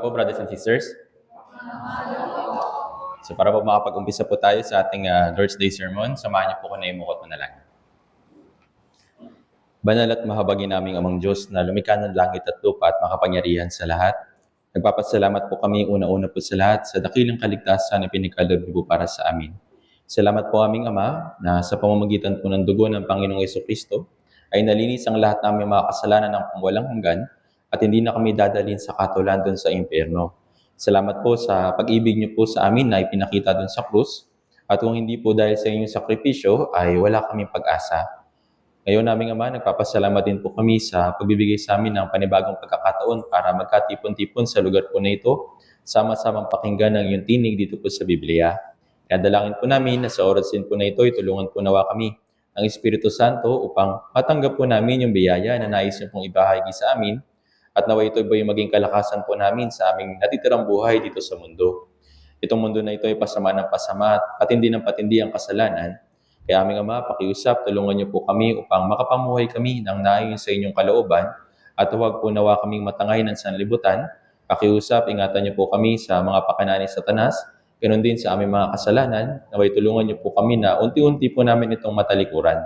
po, brothers and sisters. So para po makapag-umpisa po tayo sa ating Lord's Day Sermon, samahan niyo po ko na imukot manalangin. Banal at mahabagin naming Amang Diyos na lumikha ng langit at lupa at makapangyarihan sa lahat. Nagpapasalamat po kami una-una po sa lahat sa dakilang kaligtasan na pinagkaloob niyo po para sa amin. Salamat po aming Ama na sa pamamagitan po ng dugo ng Panginoong Jesucristo ay nalinis ang lahat naming mga kasalanan ng walang hanggan at hindi na kami dadalhin sa katulan doon sa impyerno. Salamat po sa pag-ibig niyo po sa amin na ipinakita doon sa krus at kung hindi po dahil sa inyong sakripisyo ay wala kaming pag-asa. Ngayon naming Ama, nagpapasalamat din po kami sa pagbibigay sa amin ng panibagong pagkakataon para magkatipon-tipon sa lugar po na ito, sama-samang pakinggan ng iyong tinig dito po sa Biblia. Kaya dalangin po namin na sa oras din po na ito, itulungan po nawa kami ng Espiritu Santo upang matanggap po namin yung biyaya na nais niyo pong ibahagi sa amin at nawa ito ba yung maging kalakasan po namin sa aming natitirang buhay dito sa mundo. Itong mundo na ito ay pasama ng pasama at patindi ng patindi ang kasalanan. Kaya aming Ama, pakiusap, tulungan niyo po kami upang makapamuhay kami ng naayon sa inyong kalooban at huwag po nawa kaming matangay ng sanlibutan. Pakiusap, ingatan niyo po kami sa mga pakana ni Satanas, ganoon din sa aming mga kasalanan. Naway tulungan niyo po kami na unti-unti po namin itong matalikuran.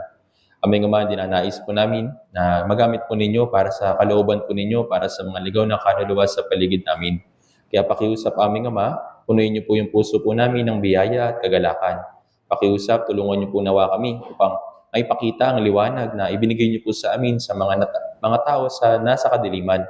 Aming Ama, dinanais po namin na magamit po ninyo para sa kalooban po ninyo, para sa mga ligaw na kaluluwa sa paligid namin. Kaya pakiusap aming Ama, punuin niyo po yung puso po namin ng biyaya at kagalakan. Pakiusap, tulungan niyo po nawa kami upang maipakita ang liwanag na ibinigay niyo po sa amin sa mga tao sa nasa kadiliman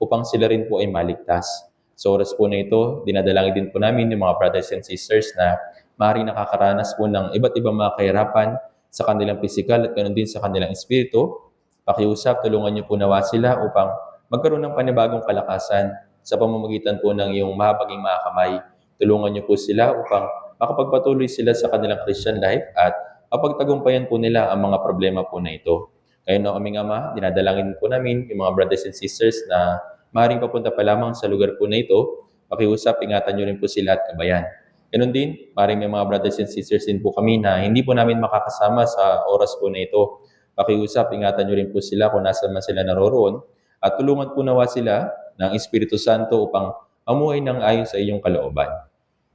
upang sila rin po ay maligtas. Sa oras po na ito, dinadalangin din po namin yung mga brothers and sisters na maaaring nakakaranas po ng iba't ibang mga kahirapan sa kanilang pisikal at ganoon din sa kanilang espiritu. Pakiusap, tulungan niyo po nawa sila upang magkaroon ng panibagong kalakasan sa pamamagitan po ng iyong mahabaging mga kamay. Tulungan niyo po sila upang makapagpatuloy sila sa kanilang Christian life at mapagtagumpayan po nila ang mga problema po na ito. Ngayon na aming Ama, dinadalangin po namin yung mga brothers and sisters na maaaring papunta pa lamang sa lugar po na ito. Pakiusap, ingatan niyo rin po sila at kabayan. Ganun din, maaaring may mga brothers and sisters din po kami na hindi po namin makakasama sa oras po na ito. Pakiusap, ingatan niyo rin po sila kung nasa man sila naroroon at tulungan po nawa sila ng Espiritu Santo upang mamuhay ng ayon sa iyong kalooban.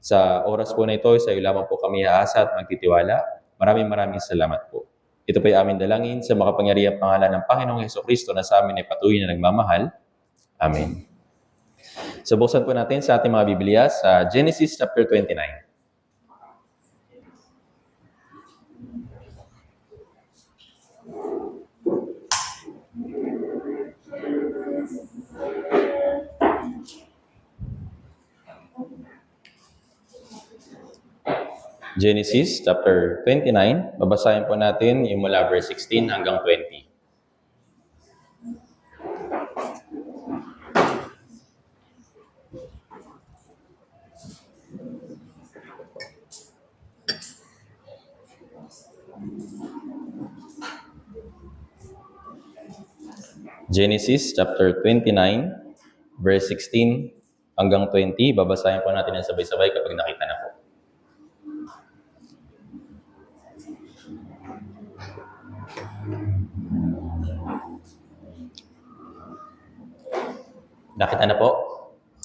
Sa oras po na ito, sa iyo lamang po kami aasa at magtitiwala. Maraming salamat po. Ito po ay aming dalangin sa makapangyarihang pangalan ng Panginoong Jesucristo na sa amin ay patuloy na nagmamahal. Amen. So buksan po natin sa ating mga Biblia sa Genesis chapter 29. Genesis chapter 29, babasahin po natin yung mula verse 16 hanggang 20. Genesis chapter 29, verse 16 hanggang 20. Babasahin po natin ang sabay-sabay kapag nakita na po. Nakita na po?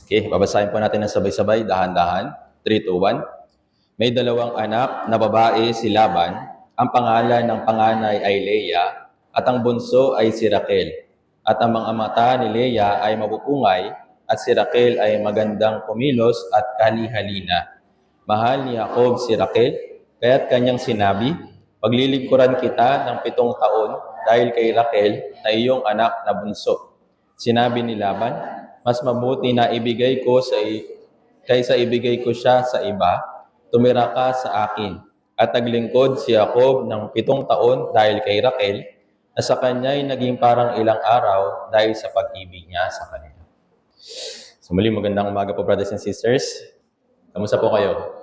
Okay, babasahin po natin ang sabay-sabay, dahan-dahan. 3, 2, 1. May dalawang anak na babae si Laban. Ang pangalan ng panganay ay Leah at ang bunso ay si Raquel. At ang mga mata ni Leah ay mapupungay at si Raquel ay magandang kumilos at kalihalina. Mahal ni Jacob si Raquel, kaya't kanyang sinabi, paglilingkuran kita ng 7 taon dahil kay Raquel na iyong anak na bunso. Sinabi ni Laban, mas mabuti na ibigay ko kaysa ibigay ko siya sa iba, tumira ka sa akin. At naglingkod si Jacob ng 7 taon dahil kay Raquel, na sa kanya ay naging parang ilang araw dahil sa pag-ibig niya sa kanya. So muli, magandang umaga po brothers and sisters. Kamusta po kayo?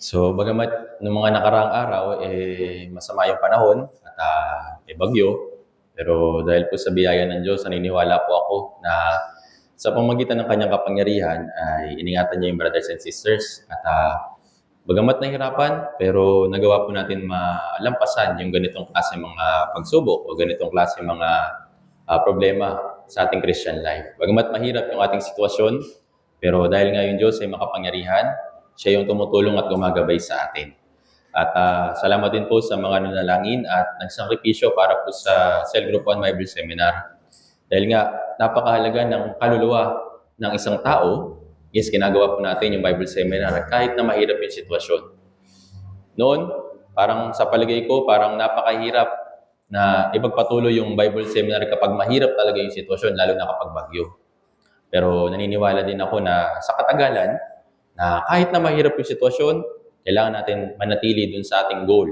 So bagamat ng mga nakaraang araw, masama yung panahon at may bagyo, pero dahil po sa biyaya ng Diyos, naniniwala po ako na sa pamamagitan ng kanyang kapangyarihan ay iningatan niya yung brothers and sisters. At bagamat nahihirapan, pero nagawa po natin malampasan yung ganitong klase mga pagsubok o ganitong klase mga problema sa ating Christian life. Bagamat mahirap yung ating sitwasyon, pero dahil nga yung Diyos ay makapangyarihan, siya yung tumutulong at gumagabay sa atin. At salamat din po sa mga nanalangin at nagsakripisyo para po sa Cell Group 1 Bible Seminar. Dahil nga, napakahalaga ng kaluluwa ng isang tao. Yes, ginagawa po natin yung Bible Seminar at kahit na mahirap yung sitwasyon. Noon, parang sa palagay ko, parang napakahirap na ipagpatuloy yung Bible Seminar kapag mahirap talaga yung sitwasyon, lalo na kapag bagyo. Pero naniniwala din ako na sa katagalan, na kahit na mahirap yung sitwasyon, kailangan natin manatili dun sa ating goal.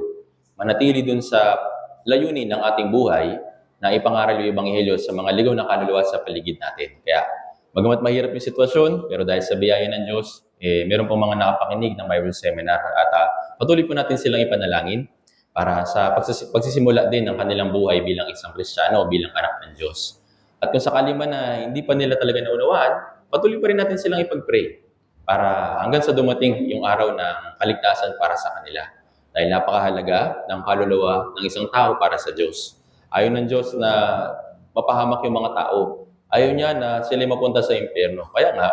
Manatili dun sa layunin ng ating buhay na ipangaral yung Ebanghelyo sa mga ligaw na kaluluwa sa paligid natin. Kaya, bagamat mahirap yung sitwasyon, pero dahil sa biyaya ng Diyos, meron pong mga nakapakinig ng Bible Seminar at patuloy po natin silang ipanalangin para sa pagsisimula din ng kanilang buhay bilang isang Kristiyano o bilang anak ng Diyos. At kung sakali man na hindi pa nila talaga naunawaan, patuloy pa rin natin silang ipag-pray para hanggang sa dumating yung araw ng kaligtasan para sa kanila. Dahil napakahalaga ng kaluluwa ng isang tao para sa Diyos. Ayaw ng Diyos na mapahamak yung mga tao. Ayaw niya na sila mapunta sa impyerno. Kaya nga,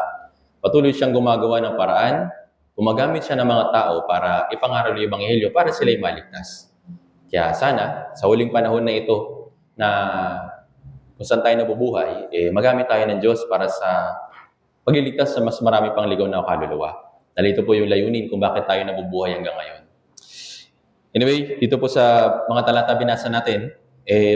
patuloy siyang gumagawa ng paraan, gumagamit siya ng mga tao para ipangaral yung Ebanghelyo para sila'y maligtas. Kaya sana, sa huling panahon na ito, na kung saan tayo nabubuhay, magamit tayo ng Diyos para sa pagliligtas sa mas marami pang ligaw na kaluluwa. Dahil ito po yung layunin kung bakit tayo nabubuhay hanggang ngayon. Anyway, dito po sa mga talata binasa natin,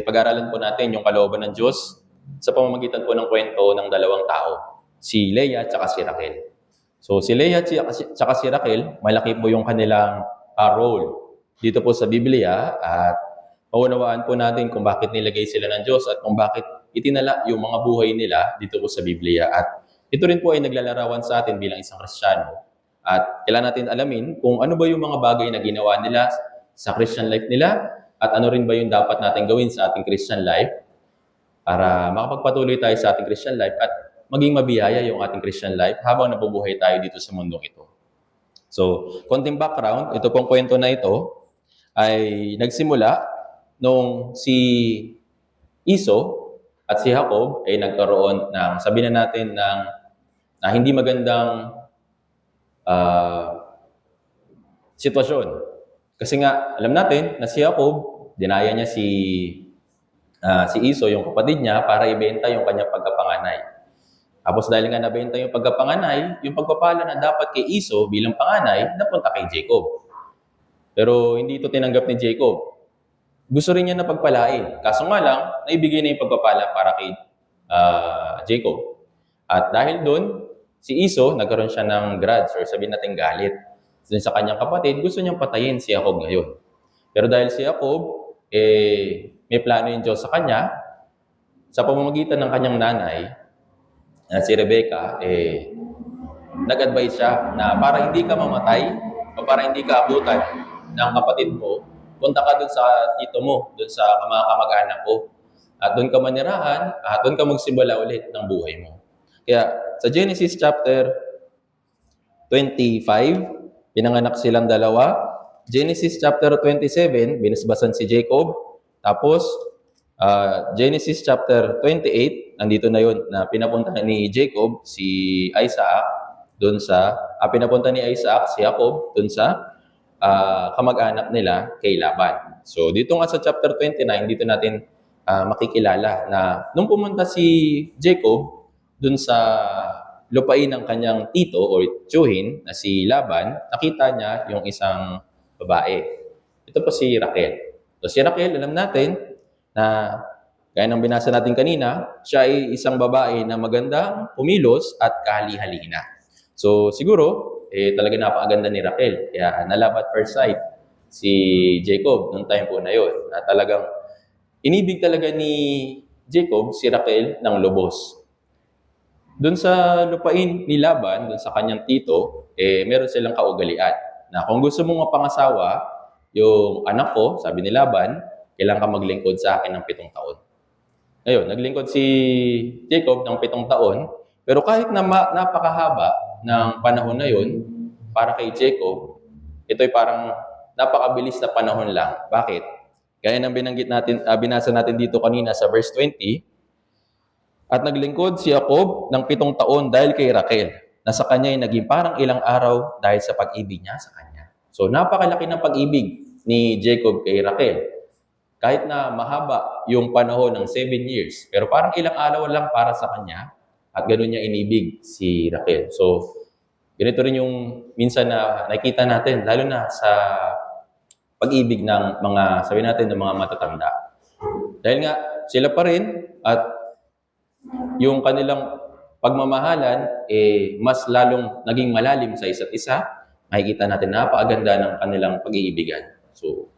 pag-aralan po natin yung kalooban ng Diyos sa pamamagitan po ng kwento ng dalawang tao, si Leah at si Raquel. So si Leah at si Raquel, malaki po yung kanilang role dito po sa Biblia at maunawaan po natin kung bakit nilagay sila ng Diyos at kung bakit itinala yung mga buhay nila dito po sa Biblia. At ito rin po ay naglalarawan sa atin bilang isang Kristiyano. At kailangan natin alamin kung ano ba yung mga bagay na ginawa nila sa Christian life nila at ano rin ba yung dapat natin gawin sa ating Christian life para makapagpatuloy tayo sa ating Christian life at maging mabiyaya yung ating Christian life habang nabubuhay tayo dito sa mundong ito. So, konting background, ito pong kwento na ito ay nagsimula nung si Iso at si Jacob ay nagkaroon ng, sabihin na natin, na hindi magandang sitwasyon. Kasi nga, alam natin na si Jacob, dinaya niya si Iso, yung kapatid niya, para ibenta yung kanyang pagkapanganay. Tapos dahil nga nabenta yung pagkapanganay, yung pagpapala na dapat kay Iso bilang panganay, napunta kay Jacob. Pero hindi ito tinanggap ni Jacob. Gusto rin niya na pagpalain. Kaso nga lang, naibigay na yung pagpapala para kay Jacob. At dahil doon, si Iso, nagkaroon siya ng grudge or sabihin natin galit. Dun sa kanyang kapatid, gusto niyang patayin si Jacob ngayon. Pero dahil si Jacob, may plano yung Diyos sa kanya, sa pamamagitan ng kanyang nanay, si Rebecca, nag-advise siya na para hindi ka mamatay o para hindi ka abutan ng kapatid mo, punta ka dun sa tito mo, dun sa mga kamag-anak ko. At dun ka manirahan, at dun ka magsimula ulit ng buhay mo. Kaya sa Genesis chapter 25, pinanganak silang dalawa. Genesis chapter 27, binasbasan si Jacob. Tapos, Genesis chapter 28, nandito na yun, na pinapunta ni Jacob, si Isaac, doon sa, pinapunta ni Isaac, si Jacob, doon sa kamag-anak nila kay Laban. So, dito nga sa chapter 29, dito natin makikilala na nung pumunta si Jacob doon sa lupain ng kanyang tito o tiyuhin na si Laban, nakita niya yung isang babae. Ito po si Raquel. So si Raquel, alam natin na gaya ng binasa natin kanina, siya ay isang babae na magandang kumilos at kahali-halina. So siguro, talaga napakaganda ni Raquel. Kaya na-love at first sight si Jacob noong time po na yun. Na talagang inibig talaga ni Jacob si Raquel ng lubos. Doon sa lupain ni Laban, doon sa kanyang tito, meron silang kaugalian. Na kung gusto mong mapangasawa, yung anak ko, sabi ni Laban, kailangan ka maglingkod sa akin ng 7 taon. Ngayon, naglingkod si Jacob ng 7 taon, pero kahit na napakahaba ng panahon na yun, para kay Jacob, ito'y parang napakabilis na panahon lang. Bakit? Gaya ng binanggit natin, binasa natin dito kanina sa verse 20, At naglingkod si Jacob ng 7 taon dahil kay Raquel, na sa kanya ay naging parang ilang araw dahil sa pag-ibig niya sa kanya. So napakalaki ng pag-ibig ni Jacob kay Raquel. Kahit na mahaba yung panahon ng 7 years, pero parang ilang araw lang para sa kanya at gano'n niya inibig si Raquel. So, ganito rin yung minsan na nakikita natin, lalo na sa pag-ibig ng mga, sabi natin, ng mga matatanda. Dahil nga, sila pa rin at yung kanilang pagmamahalan, mas lalong naging malalim sa isa't isa. Makikita natin napakaganda ng kanilang pag-iibigan. So,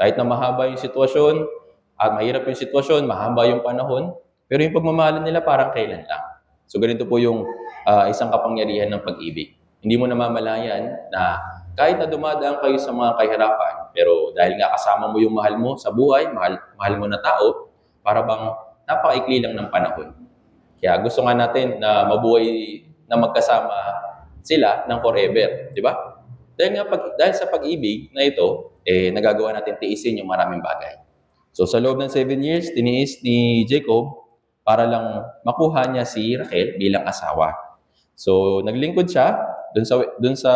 kahit na mahaba yung sitwasyon, at mahirap yung sitwasyon, mahaba yung panahon, pero yung pagmamahalan nila parang kailan lang. So, ganito po yung isang kapangyarihan ng pag-ibig. Hindi mo namamalayan na kahit na dumadaan kayo sa mga kahirapan, pero dahil nga kasama mo yung mahal mo sa buhay, mahal mo na tao, para bang napakaikli lang ng panahon. Kaya gusto nga natin na mabuhay na magkasama sila ng forever, di ba? Dahil sa pag-ibig na ito, nagagawa natin tiisin yung maraming bagay. So sa loob ng 7 years, tiniis ni Jacob para lang makuha niya si Raquel bilang asawa. So naglingkod siya dun sa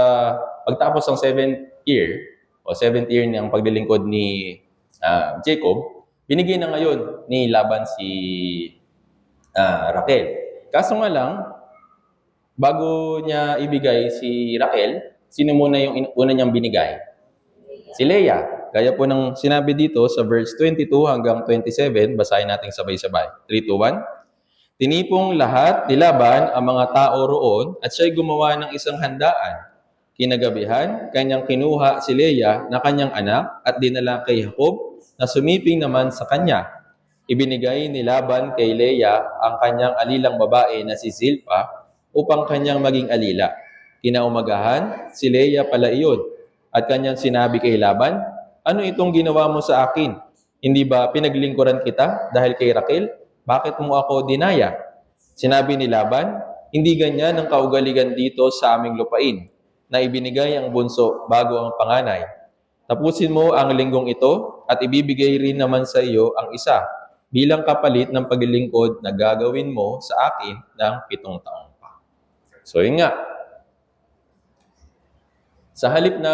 pagtapos ng 7th year ng paglilingkod ni Jacob, binigyan na ngayon ni Laban si Raquel. Kaso nga lang, bago niya ibigay si Raquel, sino muna yung una niyang binigay? Si Leah. Gaya po ng sinabi dito sa verse 22 hanggang 27, basahin natin sabay-sabay. 3, 2, 1. Tinipong lahat ni Laban ang mga tao roon at siya'y gumawa ng isang handaan. Kinagabihan, kanyang kinuha si Leah na kanyang anak at dinala kay Jacob na sumiping naman sa kanya. Ibinigay ni Laban kay Leah ang kanyang alilang babae na si Zilpa upang kanyang maging alila. Kinaumagahan, si Leah pala iyon. At kanyang sinabi kay Laban, ano itong ginawa mo sa akin? Hindi ba pinaglingkuran kita dahil kay Raquel? Bakit mo ako dinaya? Sinabi ni Laban, hindi ganyan ang kaugalian dito sa aming lupain, na ibinigay ang bunso bago ang panganay. Tapusin mo ang linggong ito at ibibigay rin naman sa iyo ang isa bilang kapalit ng paglilingkod na gagawin mo sa akin ng 7 taon pa. So yun nga, sa halip na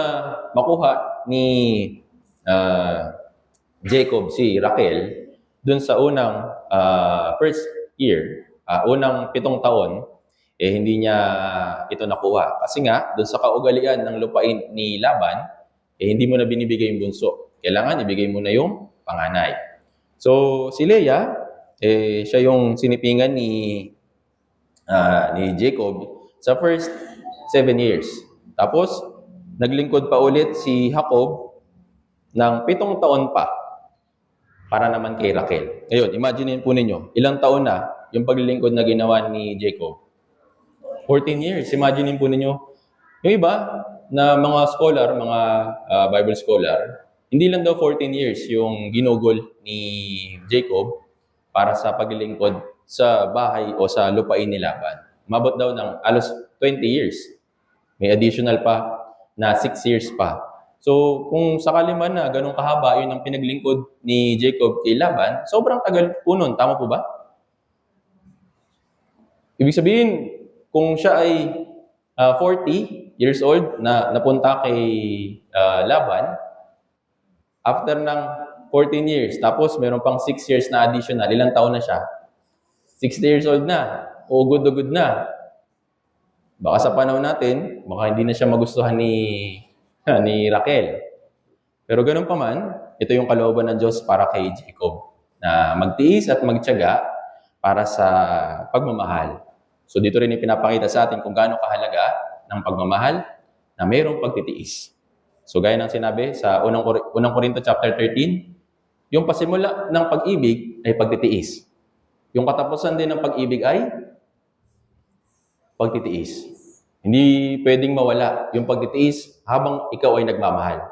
makuha ni Jacob si Raquel, dun sa unang first year, unang 7 taon, hindi niya ito nakuha. Kasi nga, dun sa kaugalian ng lupain ni Laban, hindi mo na binibigay yung bunso. Kailangan ibigay mo na yung panganay. So, si Leah, siya yung sinipingan ni Jacob sa first 7 years. Tapos, naglingkod pa ulit si Jacob ng 7 taon pa para naman kay Raquel. Ngayon, imagine po ninyo, ilang taon na yung paglilingkod na ginawa ni Jacob? 14 years. Imagine po ninyo, yung iba na mga scholar, mga Bible scholar, hindi lang daw 14 years yung ginugol ni Jacob para sa paglilingkod sa bahay o sa lupain ni Laban. Umabot daw ng alos 20 years. May additional pa na 6 years pa. So, kung sakali man na ganun kahaba, yun ang pinaglingkod ni Jacob kay Laban, sobrang tagal po nun. Tama po ba? Ibig sabihin, kung siya ay 40 years old na napunta kay Laban, after ng 14 years, tapos meron pang 6 years na additional, ilang taon na siya? 60 years old na. O good na good na. Baka sa panahon natin, baka hindi na siya magustuhan ni Raquel. Pero ganun pa man, ito yung kalooban ng Diyos para kay Jacob, na magtiis at magtiyaga para sa pagmamahal. So dito rin ipinapakita sa atin kung gaano kahalaga ng pagmamahal na mayroong pagtitiis. So gaya ng sinabi sa unang Korinto chapter 13, yung pasimula ng pag-ibig ay pagtitiis. Yung katapusan din ng pag-ibig ay pagtitiis. Hindi pwedeng mawala yung pagtitiis habang ikaw ay nagmamahal.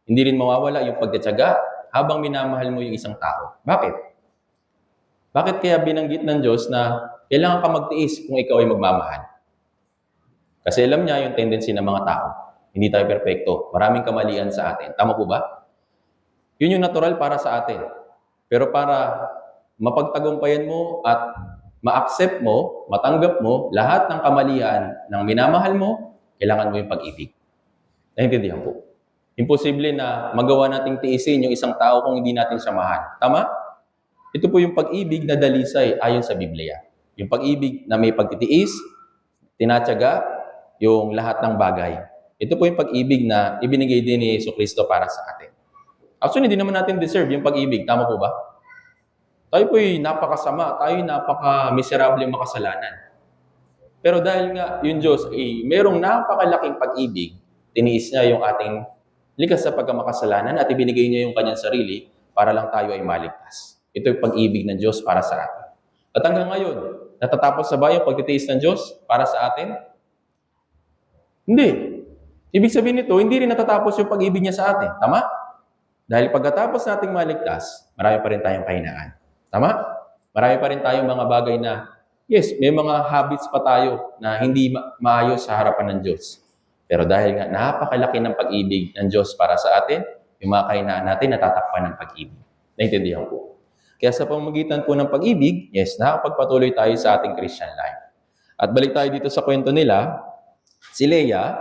Hindi rin mawawala yung pagtitiyaga habang minamahal mo yung isang tao. Bakit? Bakit kaya binanggit ng Diyos na kailangan ka magtiis kung ikaw ay magmamahal? Kasi alam niya yung tendency ng mga tao. Hindi tayo perpekto. Maraming kamalian sa atin. Tama po ba? Yun yung natural para sa atin. Pero para mapagtagumpayan mo at ma-accept mo, matanggap mo lahat ng kamalian ng minamahal mo, kailangan mo yung pag-ibig. Naintindihan po? Imposible na magawa nating tiisin yung isang tao kung hindi natin siya mahal. Tama? Ito po yung pag-ibig na dalisay ayon sa Biblia. Yung pag-ibig na may pagtitiis, tinatyaga, yung lahat ng bagay. Ito po yung pag-ibig na ibinigay din ni Jesucristo para sa atin. Actually, hindi naman natin deserve yung pag-ibig. Tama po ba? Tayo po'y napakasama, tayo napaka-miserable makasalanan. Pero dahil nga yung Diyos ay merong napakalaking pag-ibig, tiniis niya yung ating likas sa pagkamakasalanan at ibinigay niya yung kanyang sarili para lang tayo ay maligtas. Ito yung pag-ibig ng Diyos para sa atin. At hanggang ngayon, natatapos sa ba yung pagtitiis ng Diyos para sa atin? Hindi. Ibig sabihin nito, hindi rin natatapos yung pag-ibig niya sa atin. Tama? Dahil pagkatapos nating maligtas, marami pa rin tayong kahinaan. Tama? Marami pa rin tayong mga bagay na, yes, may mga habits pa tayo na hindi maayos sa harapan ng Diyos. Pero dahil nga napakalaki ng pag-ibig ng Diyos para sa atin, yung mga kahinaan natin natatakpan ng pag-ibig. Naintindihan po. Kaya sa pamamagitan po ng pag-ibig, yes, nakapagpatuloy tayo sa ating Christian life. At balik tayo dito sa kwento nila, si Leah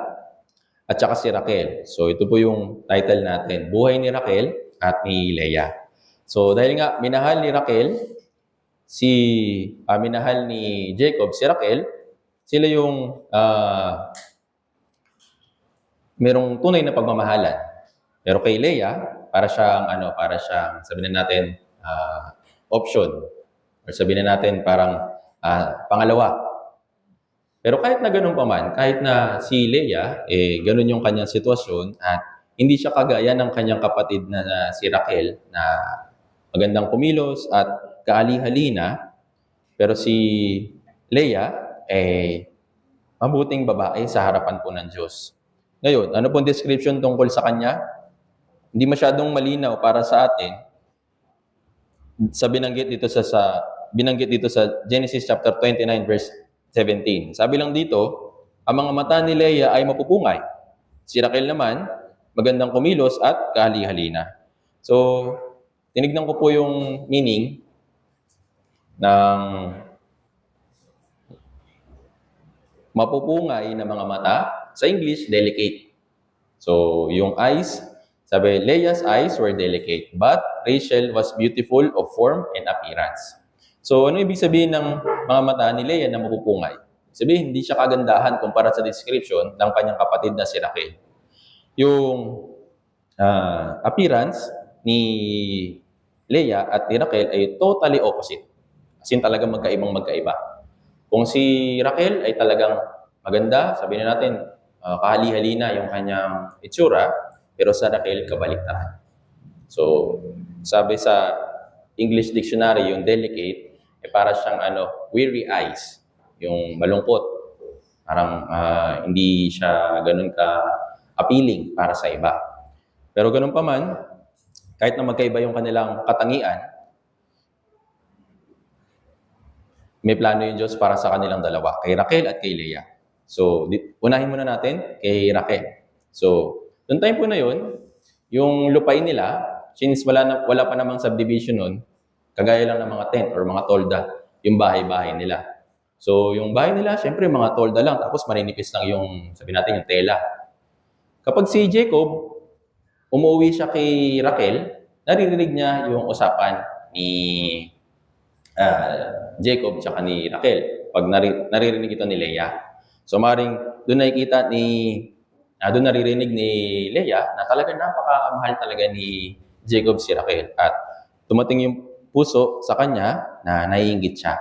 at saka si Raquel. So ito po yung title natin, Buhay ni Raquel at ni Leah. So dahil nga minahal ni Raquel, minahal ni Jacob si Raquel, sila yung merong tunay na pagmamahalan. Pero kay Leah, para siyang sabihin natin option, or sabihin natin parang pangalawa. Pero kahit na ganun pa man, kahit na si Leah, ganun yung kanyang sitwasyon at hindi siya kagaya ng kanyang kapatid na si Raquel na magandang kumilos at kaali-halina, pero si Leah, mabuting babae sa harapan po ng Diyos. Ngayon, ano pong description tungkol sa kanya? Hindi masyadong malinaw para sa atin. Binanggit dito sa Genesis chapter 29 verse 17. Sabi lang dito, ang mga mata ni Leah ay mapupungay. Si Raquel naman, magandang kumilos at kahali-halina. So, tinignan ko po yung meaning ng mapupungay na mga mata. Sa English, delicate. So, yung eyes, sabi, Leah's eyes were delicate, but Rachel was beautiful of form and appearance. So, ano ibig sabihin ng mga mata ni Leah na mapupungay? Sabihin, hindi siya kagandahan kumpara sa description ng kanyang kapatid na si Raquel. Yung appearance ni Leah at ni Raquel ay totally opposite. As in, talagang magkaiba. Kung si Raquel ay talagang maganda, sabihin natin, kahali-halina yung kanyang itsura, pero sa Raquel, kabaliktaran. So, sabi sa English Dictionary, yung delicate, para siyang weary eyes, yung malungkot. Parang hindi siya ganun ka-appealing para sa iba. Pero ganun pa man, kahit na magkaiba yung kanilang katangian, may plano yung Diyos para sa kanilang dalawa, kay Raquel at kay Leah. So, unahin muna natin kay Raquel. So, noong time po na yun, yung lupain nila, since wala pa namang subdivision nun, kagaya lang ng mga tent or mga tolda, yung bahay-bahay nila. So, yung bahay nila, syempre mga tolda lang, tapos maninipis lang yung, sabi natin, yung tela. Kapag si Jacob, umuwi siya kay Raquel, naririnig niya yung usapan ni Jacob tsaka ni Raquel pag naririnig ito ni Leah. So maring doon naririnig ni Leah na talaga napakamahal talaga ni Jacob si Raquel at tumating yung puso sa kanya na naiinggit siya.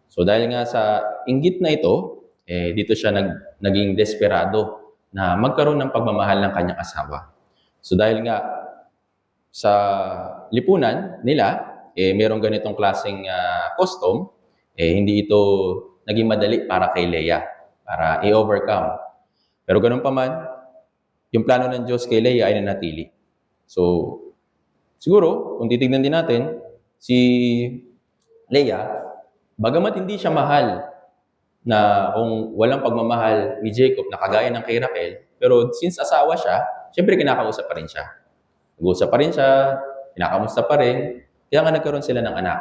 So dahil nga sa inggit na ito, dito siya naging desperado na magkaroon ng pagmamahal ng kanyang asawa. So dahil nga sa lipunan nila, merong ganitong klaseng custom, hindi ito naging madali para kay Leah, para i-overcome. Pero ganun pa man, yung plano ng Diyos kay Leah ay nanatili. So, siguro, kung titignan din natin, si Leah, bagamat hindi siya mahal na kung walang pagmamahal ni Jacob na kagaya ng kay Raquel, pero since asawa siya, syempre kinakausap pa rin siya. Nag-uusap pa rin siya, kinakamusta pa rin, kaya nga nagkaroon sila ng anak.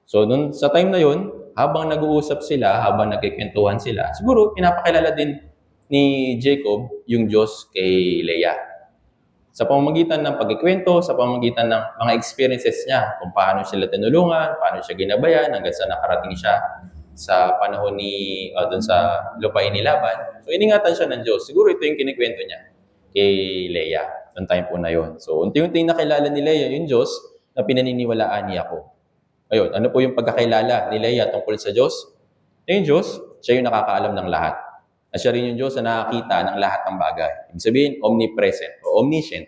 So, sa time na yun, habang nag-uusap sila, habang nagkikwentuhan sila, siguro pinapakilala din ni Jacob yung Diyos kay Leah. Sa pamamagitan ng pagkikwento, sa pamamagitan ng mga experiences niya, kung paano sila tinulungan, paano siya ginabayan, hanggang sa nakarating siya sa panahon ni, doon sa lupain ni Laban. So, iningatan siya ng Diyos. Siguro ito yung kinikwento niya kay Leah, noong time po na yun. So, unti-unti nakilala ni Leah yung Diyos na pinaniniwalaan niya ako. Ayun, ano po yung pagkakilala ni Leah tungkol sa Diyos? Yung Diyos, siya yung nakakaalam ng lahat. At siya rin yung Diyos na nakakita ng lahat ng bagay. Ibig sabihin, omnipresent o omniscient.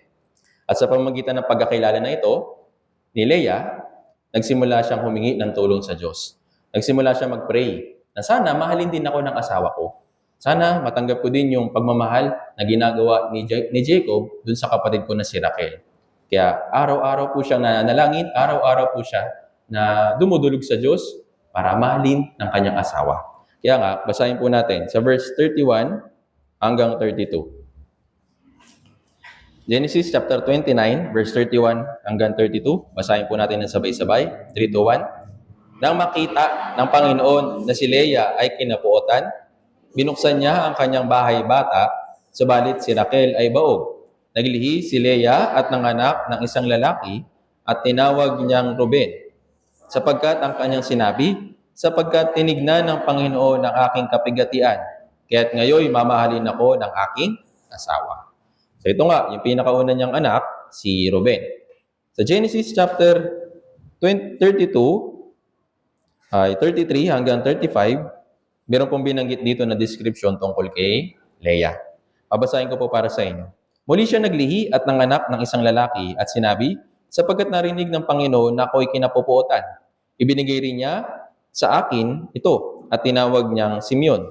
At sa pamamagitan ng pagkakilala na ito, ni Leah, nagsimula siyang humingi ng tulong sa Diyos. Nagsimula siya mag-pray na sana mahalin din ako ng asawa ko. Sana matanggap ko din yung pagmamahal na ginagawa ni Jacob dun sa kapatid ko na si Rachel. Kaya araw-araw po siyang nananalangin, araw-araw po siya na dumudulog sa Diyos para mahalin ng kanyang asawa. Kaya nga, basahin po natin sa verse 31 hanggang 32. Genesis chapter 29, verse 31 hanggang 32. Basahin po natin ng sabay-sabay. 3, 2, 1. Nang makita ng Panginoon na si Leah ay kinapuotan, binuksan niya ang kanyang bahay bata, subalit si Rachel ay baog. Naglihi si Leah at nanganak ng isang lalaki at tinawag niyang Ruben. Sapagkat ang kanyang sinabi, sapagkat tinignan ng Panginoon ang aking kapigatian, kaya't ngayon mamahalin ako ng aking asawa. So ito nga, yung pinakauna niyang anak, si Ruben. Sa Genesis chapter 32, 33 hanggang 35, meron pong binanggit dito na description tungkol kay Leah. Babasahin ko po para sa inyo. Muli siya naglihi at nanganak ng isang lalaki at sinabi, sapagkat narinig ng Panginoon na ako'y kinapupuotan. Ibinigay rin niya sa akin ito at tinawag niyang Simeon.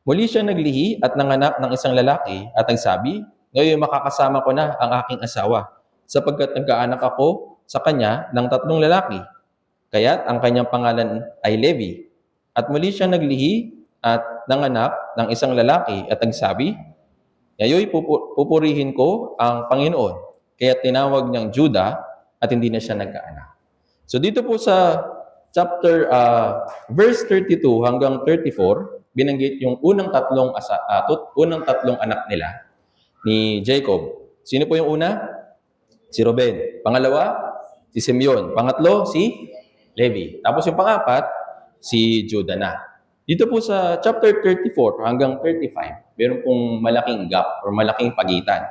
Muli siya naglihi at nanganak ng isang lalaki at nagsabi, ngayon makakasama ko na ang aking asawa, sapagkat nagkaanak ako sa kanya ng 3 lalaki. Kaya't ang kanyang pangalan ay Levi. At muli siya naglihi at nanganak ng isang lalaki at nagsabi, ngayon pupurihin ko ang Panginoon. Kaya tinawag niyang Judah at hindi na siya nagkaanak. So dito po sa chapter verse 32 hanggang 34, binanggit yung unang tatlong anak nila ni Jacob. Sino po yung una? Si Ruben. Pangalawa, si Simeon. Pangatlo, si Levi. Tapos yung pangapat, si Judah na. Dito po sa chapter 34 hanggang 35, meron pong malaking gap or malaking pagitan.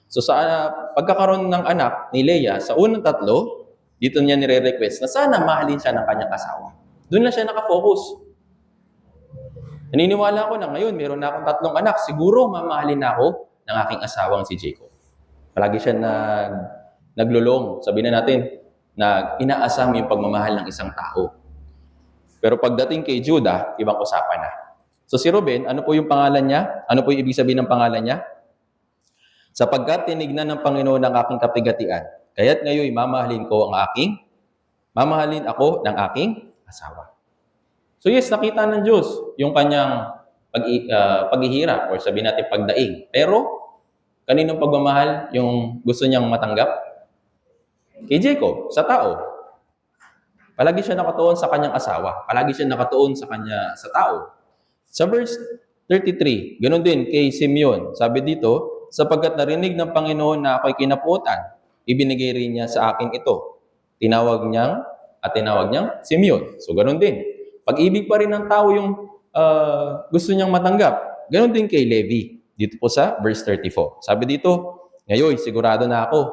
So sa pagkakaroon ng anak ni Leah, sa unang tatlo, dito niya nire-request na sana mahalin siya ng kanyang asawa. Doon lang siya nakafocus. Naniniwala ako na ngayon, meron na akong 3 anak, siguro mamahalin na ako ng aking asawang si Jacob. Palagi siya naglulong. Sabihin na natin, inaasam yung pagmamahal ng isang tao. Pero pagdating kay Judah, ibang usapan na. So si Ruben, ano po yung pangalan niya? Ano po yung ibig sabihin ng pangalan niya? Sapagkat tinignan ng Panginoon ang aking kapigatian, kaya't ngayon mamahalin ako ng aking asawa. So yes, nakita ng Diyos yung kanyang paghihirap or sabihin natin pagdaing. Pero, kaninong pagmamahal yung gusto niyang matanggap? Kay Jacob, sa tao. Palagi siya nakatuon sa kanyang asawa. Palagi siya nakatuon sa tao. Sa verse 33, ganoon din kay Simeon. Sabi dito, sapagkat narinig ng Panginoon na ako'y kinapuotan, ibinigay rin niya sa akin ito. Tinawag niyang Simeon. So ganoon din. Pag-ibig pa rin ng tao yung gusto niyang matanggap. Ganon din kay Levi. Dito po sa verse 34. Sabi dito, ngayon, sigurado na ako.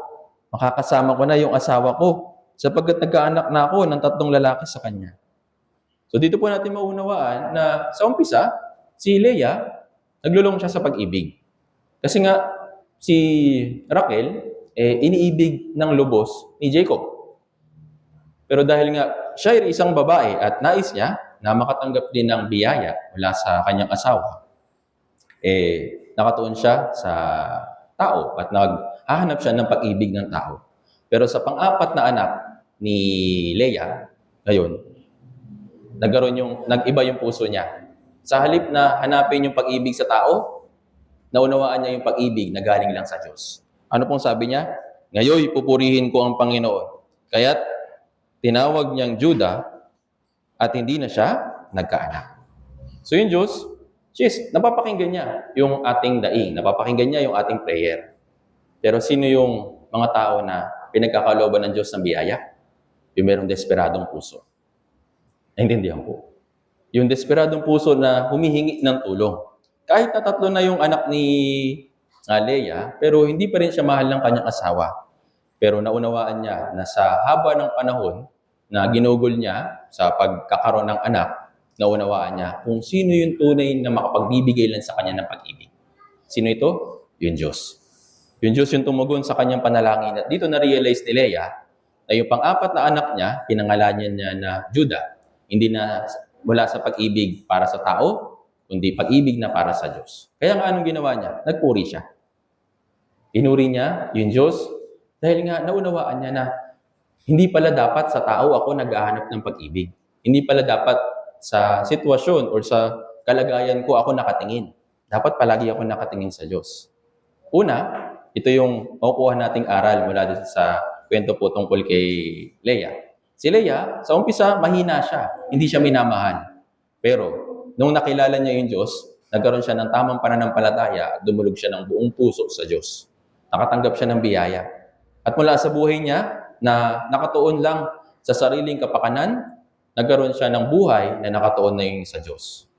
Makakasama ko na yung asawa ko sapagkat nagkaanak na ako ng 3 lalaki sa kanya. So dito po natin maunawaan na sa umpisa, si Leah, naglulong siya sa pag-ibig. Kasi nga, si Rachel, iniibig ng lubos ni Jacob. Pero dahil nga, siya ay isang babae at nais niya na makatanggap din ng biyaya mula sa kanyang asawa, nakatuon siya sa tao at naghahanap siya ng pag-ibig ng tao. Pero sa pang-apat na anak ni Leah, ngayon, nag-iba yung puso niya. Sa halip na hanapin yung pag-ibig sa tao, naunawaan niya yung pag-ibig na galing lang sa Diyos. Ano pong sabi niya? Ngayon, pupurihin ko ang Panginoon. Kaya't tinawag niyang Judah at hindi na siya nagkaanak. So yung Diyos, napapakinggan niya yung ating daing, napapakinggan niya yung ating prayer. Pero sino yung mga tao na pinagkakalooban ng Diyos ng biyaya? Yung merong desperadong puso. Naintindihan po. Yung desperadong puso na humihingi ng tulong. Kahit na 3 na yung anak ni Leah, pero hindi pa rin siya mahal ng kanyang asawa. Pero naunawaan niya na sa haba ng panahon na ginugol niya sa pagkakaroon ng anak, naunawaan niya kung sino yung tunay na makapagbibigay lang sa kanya ng pag-ibig. Sino ito? Yung Diyos. Yung Diyos yung tumugon sa kanyang panalangin. At dito na-realize ni Leah na yung pang-4 na anak niya, pinangalanan niya na Judah, hindi na wala sa pag-ibig para sa tao, kundi pag-ibig na para sa Diyos. Kaya nga anong ginawa niya? Nagpuri siya. Inuri niya yung Diyos dahil nga naunawaan niya na hindi pala dapat sa tao ako naghahanap ng pag-ibig. Hindi pala dapat sa sitwasyon or sa kalagayan ko ako nakatingin. Dapat palagi ako nakatingin sa Diyos. Una, ito yung makukuha nating aral mula dito sa kwento po tungkol kay Leah. Si Leah, sa umpisa, mahina siya. Hindi siya minamahal. Pero, nung nakilala niya yung Diyos, nagkaroon siya ng tamang pananampalataya at dumulog siya ng buong puso sa Diyos. Nakatanggap siya ng biyaya. At mula sa buhay niya, na nakatuon lang sa sariling kapakanan, nagkaroon siya ng buhay na nakatuon na yung sa Diyos.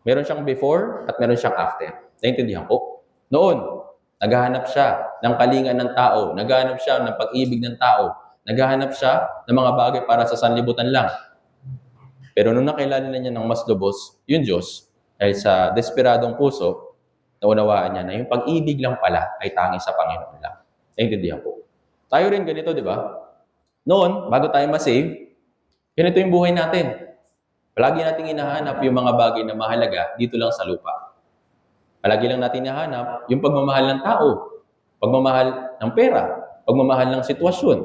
Meron siyang before at meron siyang after. Naintindihan ko? Noon, naghahanap siya ng kalinga ng tao, naghahanap siya ng pag-ibig ng tao, naghahanap siya ng mga bagay para sa sanlibutan lang. Pero nung nakilala na niya ng mas lubos, yung Diyos, dahil sa desperadong puso, naunawaan niya na yung pag-ibig lang pala ay tanging sa Panginoon lang. Naintindihan po. Tayo rin ganito, di ba? Noon, bago tayo ma-save, ganito yung buhay natin. Palagi nating hinahanap yung mga bagay na mahalaga dito lang sa lupa. Palagi lang natin hinahanap yung pagmamahal ng tao, pagmamahal ng pera, pagmamahal ng sitwasyon.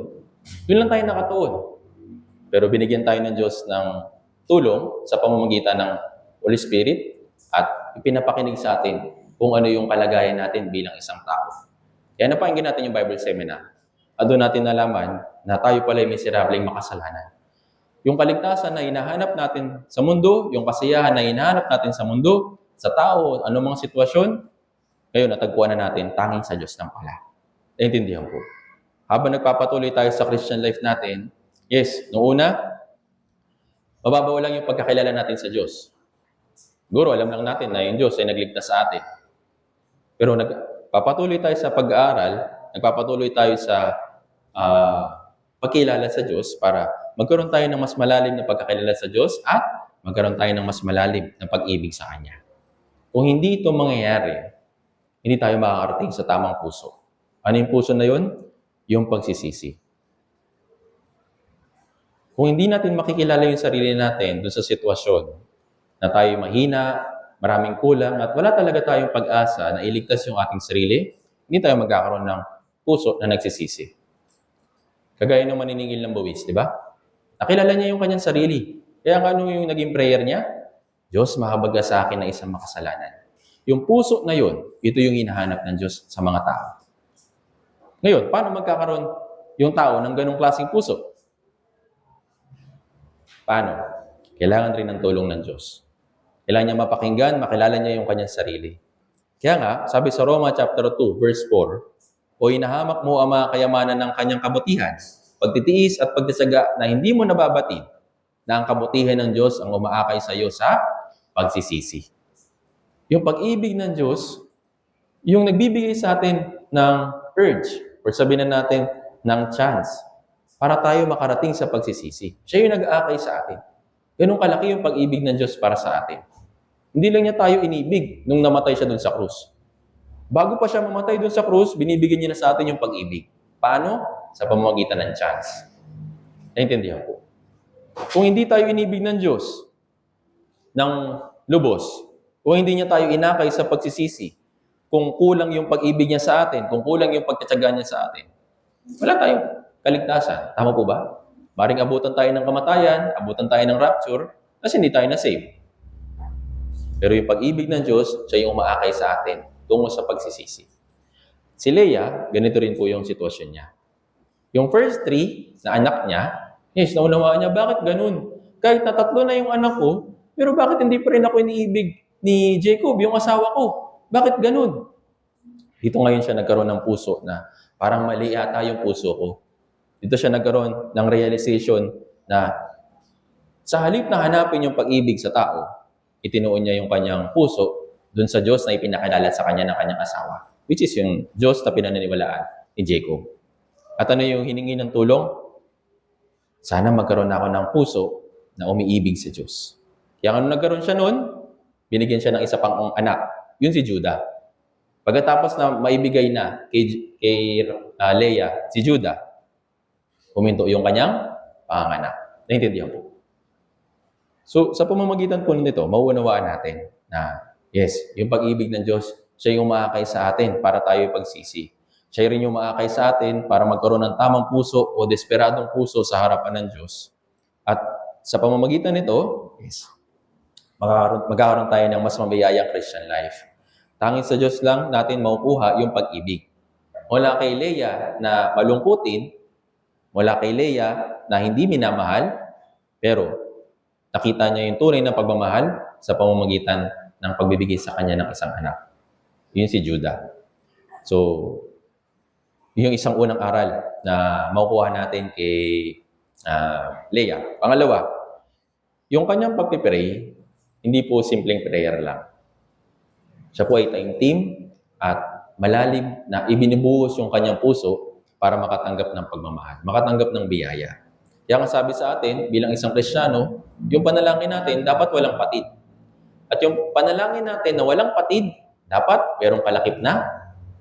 Yun lang tayo nakatuon. Pero binigyan tayo ng Diyos ng tulong sa pamamagitan ng Holy Spirit at ipinapakinig sa atin kung ano yung kalagayan natin bilang isang tao. Kaya napakinggan natin yung Bible seminar. At doon natin nalaman na tayo pala ay miserableng makasalanan. Yung kaligtasan na hinahanap natin sa mundo, yung kasiyahan na hinahanap natin sa mundo, sa tao, anumang sitwasyon, ngayon natagpuan na natin tanging sa Diyos lang pala. Naintindihan po. Habang nagpapatuloy tayo sa Christian life natin, yes, noong una, mababaw lang yung pagkakilala natin sa Diyos. Siguro, alam lang natin na yung Diyos ay nagligtas sa atin. Pero nagpapatuloy tayo sa pag-aaral, nagpapatuloy tayo sa pagkilala sa Diyos para magkaroon tayo ng mas malalim na pagkakilala sa Diyos at magkaroon tayo ng mas malalim na pag-ibig sa Kanya. Kung hindi ito mangyayari, hindi tayo makakarating sa tamang puso. Ano yung puso na yun? Yung pagsisisi. Kung hindi natin makikilala yung sarili natin doon sa sitwasyon na tayo mahina, maraming kulang, at wala talaga tayong pag-asa na iligtas yung ating sarili, hindi tayo magkakaroon ng puso na nagsisisi. Kagaya ng maniningil ng buwis, di ba? Nakilala niya yung kanyang sarili. Kaya ano yung naging prayer niya? Diyos, mahabaga sa akin na isang makasalanan. Yung puso na yun, ito yung hinahanap ng Diyos sa mga tao. Ngayon, paano magkakaroon yung tao ng ganong klaseng puso? Paano? Kailangan rin ng tulong ng Diyos. Kailangan niya mapakinggan, makilala niya yung kanyang sarili. Kaya nga, sabi sa Roma chapter 2, verse 4, o inahamak mo ang mga kayamanan ng kanyang kabutihan, pagtitiis at pagtisaga na hindi mo nababatid na ang kabutihan ng Diyos ang umaakay sa iyo sa pagsisisi. Yung pag-ibig ng Diyos, yung nagbibigay sa atin ng urge, or sabihin na natin ng chance, para tayo makarating sa pagsisisi. Siya yung nag-aakay sa atin. Ganun kalaki yung pag-ibig ng Diyos para sa atin. Hindi lang niya tayo inibig nung namatay siya dun sa krus. Bago pa siya mamatay dun sa krus, binibigyan niya na sa atin yung pag-ibig. Paano? Sa pamamagitan ng chance. Naintindihan po. Kung hindi tayo inibig ng Diyos ng lubos, kung hindi niya tayo inakay sa pagsisisi, kung kulang yung pag-ibig niya sa atin, kung kulang yung pagtatsaga niya sa atin, wala tayong kaligtasan. Tama po ba? Maring abutan tayo ng kamatayan, abutan tayo ng rapture, kasi hindi tayo na-save. Pero yung pag-ibig ng Diyos, siya yung umaakay sa atin tungo sa pagsisisi. Si Leah, ganito rin po yung sitwasyon niya. Yung first 3 na anak niya, yes, naunawaan niya, bakit ganun? Kahit na 3 na yung anak ko, pero bakit hindi pa rin ako iniibig ni Jacob, yung asawa ko? Bakit ganun? Dito ngayon siya nagkaroon ng puso na parang mali yata yung puso ko. Dito siya nagkaroon ng realization na sa halip na hanapin yung pag-ibig sa tao, itinuon niya yung kanyang puso dun sa Diyos na ipinakilala sa kanya ng kanyang asawa, which is yung Diyos na pinaniniwalaan ni Jacob. At ano yung hiningi ng tulong? Sana magkaroon ako ng puso na umiibig sa Diyos. Kaya kung nagkaroon siya noon, binigyan siya ng isa pang anak. Yun si Judah. Pagkatapos na maibigay na kay Leah si Judah, huminto yung kanyang panganak. Naintindihan po. So, sa pamamagitan po nito, mauunawaan natin na yes, yung pag-ibig ng Diyos, siya yung umaakay sa atin para tayo pagsisi. Siya rin yung umaakay sa atin para magkaroon ng tamang puso o desperadong puso sa harapan ng Diyos. At sa pamamagitan nito, yes, magkakaroon tayo ng mas mabiyayang Christian life. Tanging sa Diyos lang natin makukuha yung pag-ibig. Wala kay Leah na malungkutin, wala kay Leah na hindi minamahal, pero nakita niya yung tunay na pagmamahal sa pamamagitan ng pagbibigay sa kanya ng isang anak. Yun si Judah. So, yun yung isang unang aral na makukuha natin kay Leah. Pangalawa, yung kanyang pagpipray, hindi po simpleng prayer lang. Siya po ay taimtim at malalim na ibinubuhos yung kanyang puso para makatanggap ng pagmamahal, makatanggap ng biyaya. Kaya nga sabi sa atin, bilang isang Kristiyano, yung panalangin natin dapat walang patid. At yung panalangin natin na walang patid, dapat merong kalakip na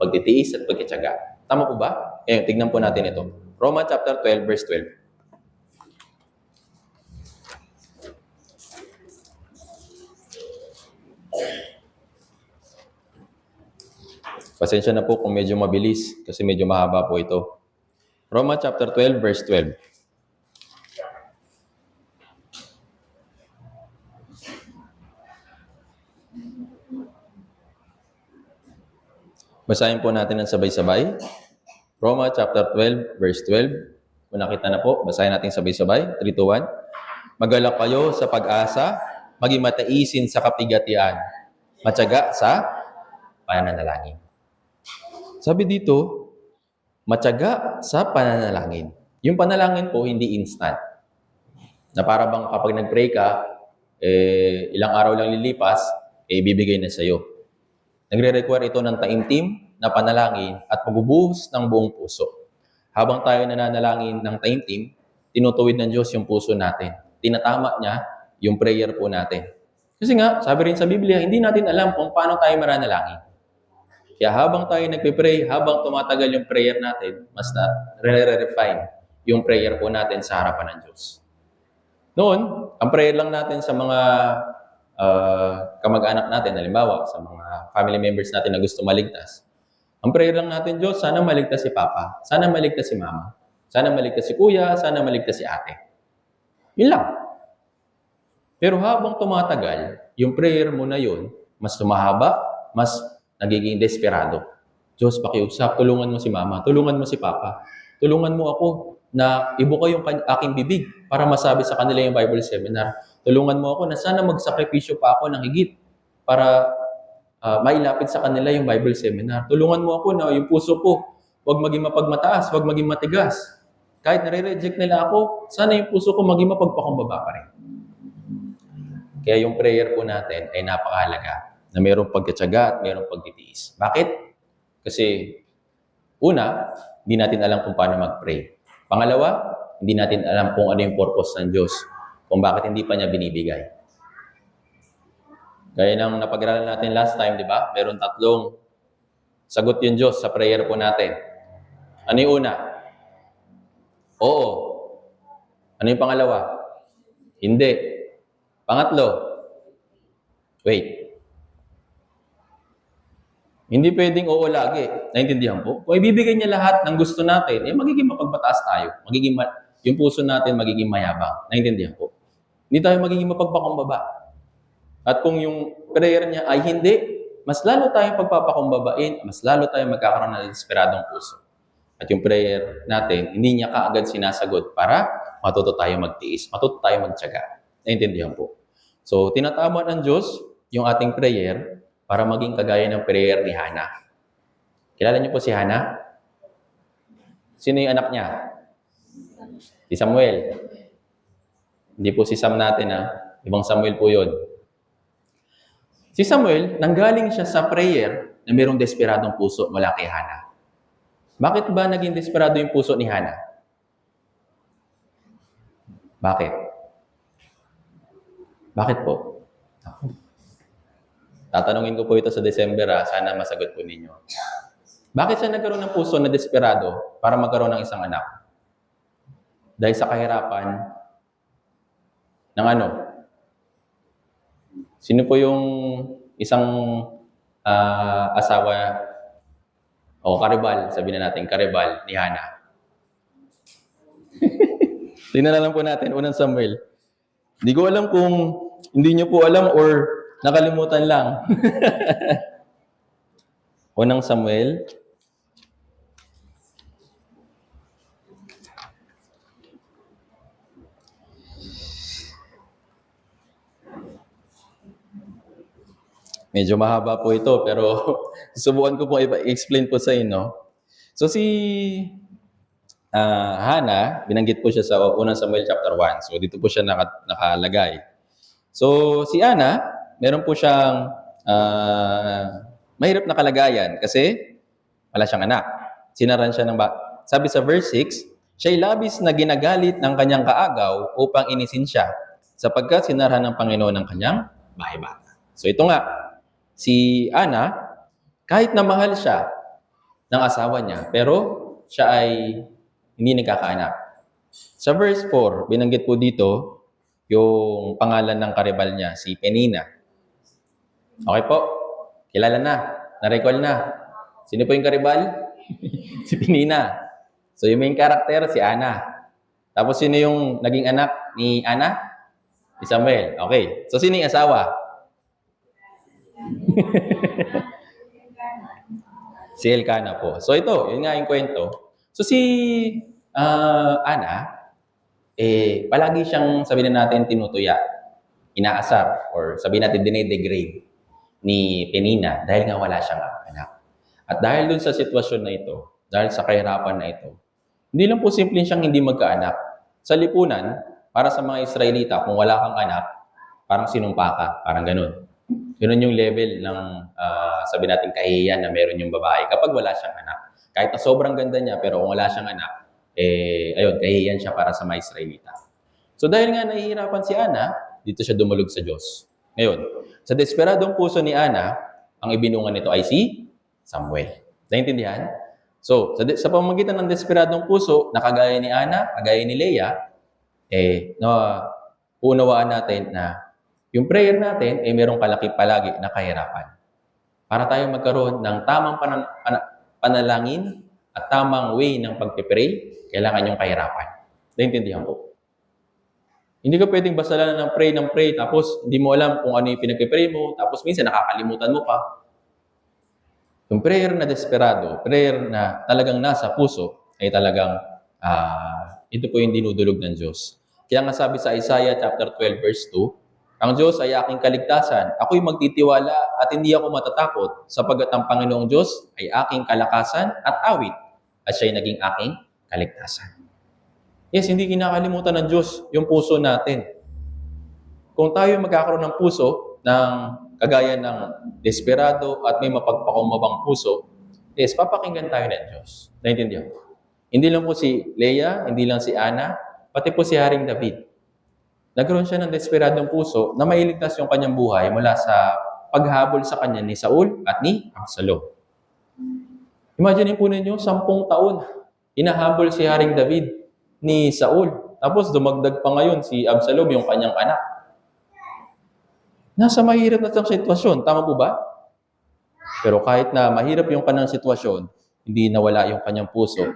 pagtitiis at pagtitiyaga. Tama po ba? Tignan po natin ito. Romans chapter 12, verse 12. Pasensya na po kung medyo mabilis kasi medyo mahaba po ito. Romans chapter 12, verse 12. Basahin po natin ng sabay-sabay. Romans chapter 12, verse 12. Kung nakita na po, basahin natin sabay-sabay. 3, 2, 1. Magalak kayo sa pag-asa, maging mataisin sa kapigatian, matyaga sa pananalangin. Sabi dito, matyaga sa pananalangin. Yung panalangin po, hindi instant. Na para bang kapag nag-pray ka, ilang araw lang lilipas, bibigay na sa'yo. Nagre-require ito ng taimtim na panalangin at pagbubuhos ng buong puso. Habang tayo nananalangin ng taimtim, tinutuwid ng Diyos yung puso natin. Tinatama niya yung prayer po natin. Kasi nga, sabi rin sa Biblia, hindi natin alam kung paano tayo mananalangin. Kaya habang tayo nagpe-pray, habang tumatagal yung prayer natin, mas na-refine yung prayer po natin sa harapan ng Diyos. Noon, ang prayer lang natin sa mga kamag-anak natin, halimbawa, sa mga family members natin na gusto maligtas. Ang prayer lang natin, Diyos, sana maligtas si Papa, sana maligtas si Mama, sana maligtas si Kuya, sana maligtas si Ate. Yun lang. Pero habang tumatagal, yung prayer mo na yun, mas tumahaba, mas nagiging desperado. Diyos, pakiusap, tulungan mo si Mama, tulungan mo si Papa, tulungan mo ako na ibuka yung aking bibig para masabi sa kanila yung Bible seminar. Tulungan mo ako na sana magsakripisyo pa ako ng higit para mailapit sa kanila yung Bible seminar. Tulungan mo ako na yung puso ko, huwag maging mapagmataas, huwag maging matigas. Kahit nare-reject nila ako, sana yung puso ko maging mapagpakumbaba pa rin. Kaya yung prayer po natin ay napakahalaga na mayroong pagtitiyaga at mayroong pagtitiis. Bakit? Kasi una, hindi natin alam kung paano mag-pray. Pangalawa, hindi natin alam kung ano yung purpose ng Diyos, kung bakit hindi pa niya binibigay. Gaya ng napag-aralan natin last time, di ba? Meron 3 sagot yung Diyos sa prayer po natin. Ano yung una? Oo. Ano yung pangalawa? Hindi. Pangatlo? Wait. Hindi pwedeng oo lagi. Naintindihan po? Kung ibibigay niya lahat ng gusto natin, magiging mapagmataas tayo. Yung puso natin magiging mayabang. Naintindihan po? Hindi tayo magiging mapagpakumbaba. At kung yung prayer niya ay hindi, mas lalo tayong pagpapakumbabain, mas lalo tayong magkakaroon ng desperadong puso. At yung prayer natin, hindi niya kaagad sinasagot para matuto tayo magtiis, matuto tayo magtiyaga. Naintindihan po. So, tinatama ng Diyos yung ating prayer para maging kagaya ng prayer ni Hannah. Kilala niyo po si Hannah? Sino yung anak niya? Si Samuel. Hindi po si Sam natin, ha? Ibang Samuel po yun. Si Samuel, nanggaling siya sa prayer na mayroong desperadong puso mula kay Hannah. Bakit ba naging desperado yung puso ni Hannah? Bakit? Bakit po? Tatanungin ko po ito sa December, ha? Sana masagot po ninyo. Bakit siya nagkaroon ng puso na desperado para magkaroon ng isang anak? Dahil sa kahirapan ng ano? Sino po yung isang asawa o karibal, sabihin na natin, karibal ni Hannah? Tingnan na lang po natin, unang Samuel. Hindi ko alam kung hindi nyo po alam or nakalimutan lang. Unang Samuel. Medyo mahaba po ito, pero susubukan ko po i-explain po sa inyo. So si Hannah, binanggit po siya sa unang Samuel chapter 1. So dito po siya nakalagay. So si Hannah, meron po siyang mahirap na kalagayan kasi wala siyang anak. Sinaran siya sabi sa verse 6, siya'y labis na ginagalit ng kanyang kaagaw upang inisin siya sapagkat sinarahan ng Panginoon ng kanyang bahay-bata. So ito nga, si Ana, kahit na mahal siya ng asawa niya, pero siya ay hindi nagkakaanak. Sa verse 4, binanggit po dito yung pangalan ng karibal niya, si Penina. Okay po? Kilala na. Na-recall na. Sino po yung karibal? Si Penina. So yung main character, si Ana. Tapos sino yung naging anak ni Ana? Si Samuel. Okay. So sino yung asawa? Si Elkanah po. So ito, yun nga yung kwento. So si Ana, palagi siyang, sabihin natin, tinutuya, inaasar, or sabihin natin, dinedegrade ni Penina dahil nga wala siyang anak. At dahil dun sa sitwasyon na ito, dahil sa kahirapan na ito, hindi lang po simpleng siyang hindi magkaanak. Sa lipunan, para sa mga Israelita, kung wala kang anak, parang sinumpa ka, parang ganun. Ganun yung level ng, sabi natin, kahihiyan na meron yung babae kapag wala siyang anak. Kahit na sobrang ganda niya, pero kung wala siyang anak, ayun, kahihiyan siya para sa mga Israelita. So dahil nga nahihirapan si Ana, dito siya dumulog sa Diyos. Ngayon, sa desperadong puso ni Ana, ang ibinungan nito ay si Samuel. Naintindihan? So, sa pamamagitan ng desperadong puso, na kagaya ni Ana, kagaya ni Leah, unawaan natin na yung prayer natin ay merong kalaki palagi na kahirapan. Para tayo magkaroon ng tamang panalangin at tamang way ng pagpipray, kailangan yung kahirapan. Naintindihan po? Hindi ka pwedeng basta lang ng pray, tapos hindi mo alam kung ano yung pinagpipray mo, tapos minsan nakakalimutan mo pa. Yung prayer na desperado, prayer na talagang nasa puso, ay talagang ito po yung dinudulog ng Diyos. Kaya nga sabi sa Isaiah chapter 12 verse 2, ang Diyos ay aking kaligtasan. Ako'y magtitiwala at hindi ako matatakot sapagkat ang Panginoong Diyos ay aking kalakasan at awit at siya'y naging aking kaligtasan. Yes, hindi kinakalimutan ng Diyos yung puso natin. Kung tayo magkakaroon ng puso ng kagaya ng desperado at may mapagpakumbabang puso, yes, papakinggan tayo ng Diyos. Naintindihan mo? Hindi lang po si Leah, hindi lang si Ana, pati po si Haring David. Nagkaroon siya ng desperadong puso na mailigtas yung kanyang buhay mula sa paghabol sa kanya ni Saul at ni Absalom. Imagine po ninyo, 10 taon, hinahabol si Haring David ni Saul. Tapos dumagdag pa ngayon si Absalom, yung kanyang anak. Nasa mahirap na siyang sitwasyon. Tama po ba? Pero kahit na mahirap yung kanyang sitwasyon, hindi nawala yung kanyang puso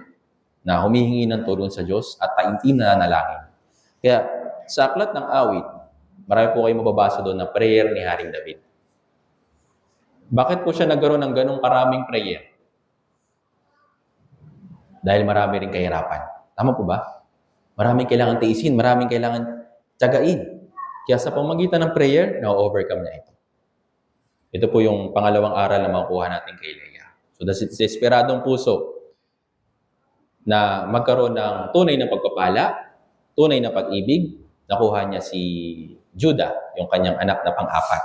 na humihingi ng tulong sa Diyos at taimtim na nanalangin. Kaya sa aklat ng awit, marami po kayong mababasa doon na prayer ni Haring David. Bakit po siya nagkaroon ng ganong karaming prayer? Dahil marami rin kahirapan. Tama po ba? Maraming kailangan tiisin, maraming kailangan tiyagain. Kaya sa pamamagitan ng prayer, na-overcome niya ito. Ito po yung pangalawang aral na makukuha natin kay Leah. So, desesperadong puso na magkaroon ng tunay na pagpapala, tunay na pag-ibig, nakuha niya si Judah, yung kanyang anak na pang-apat.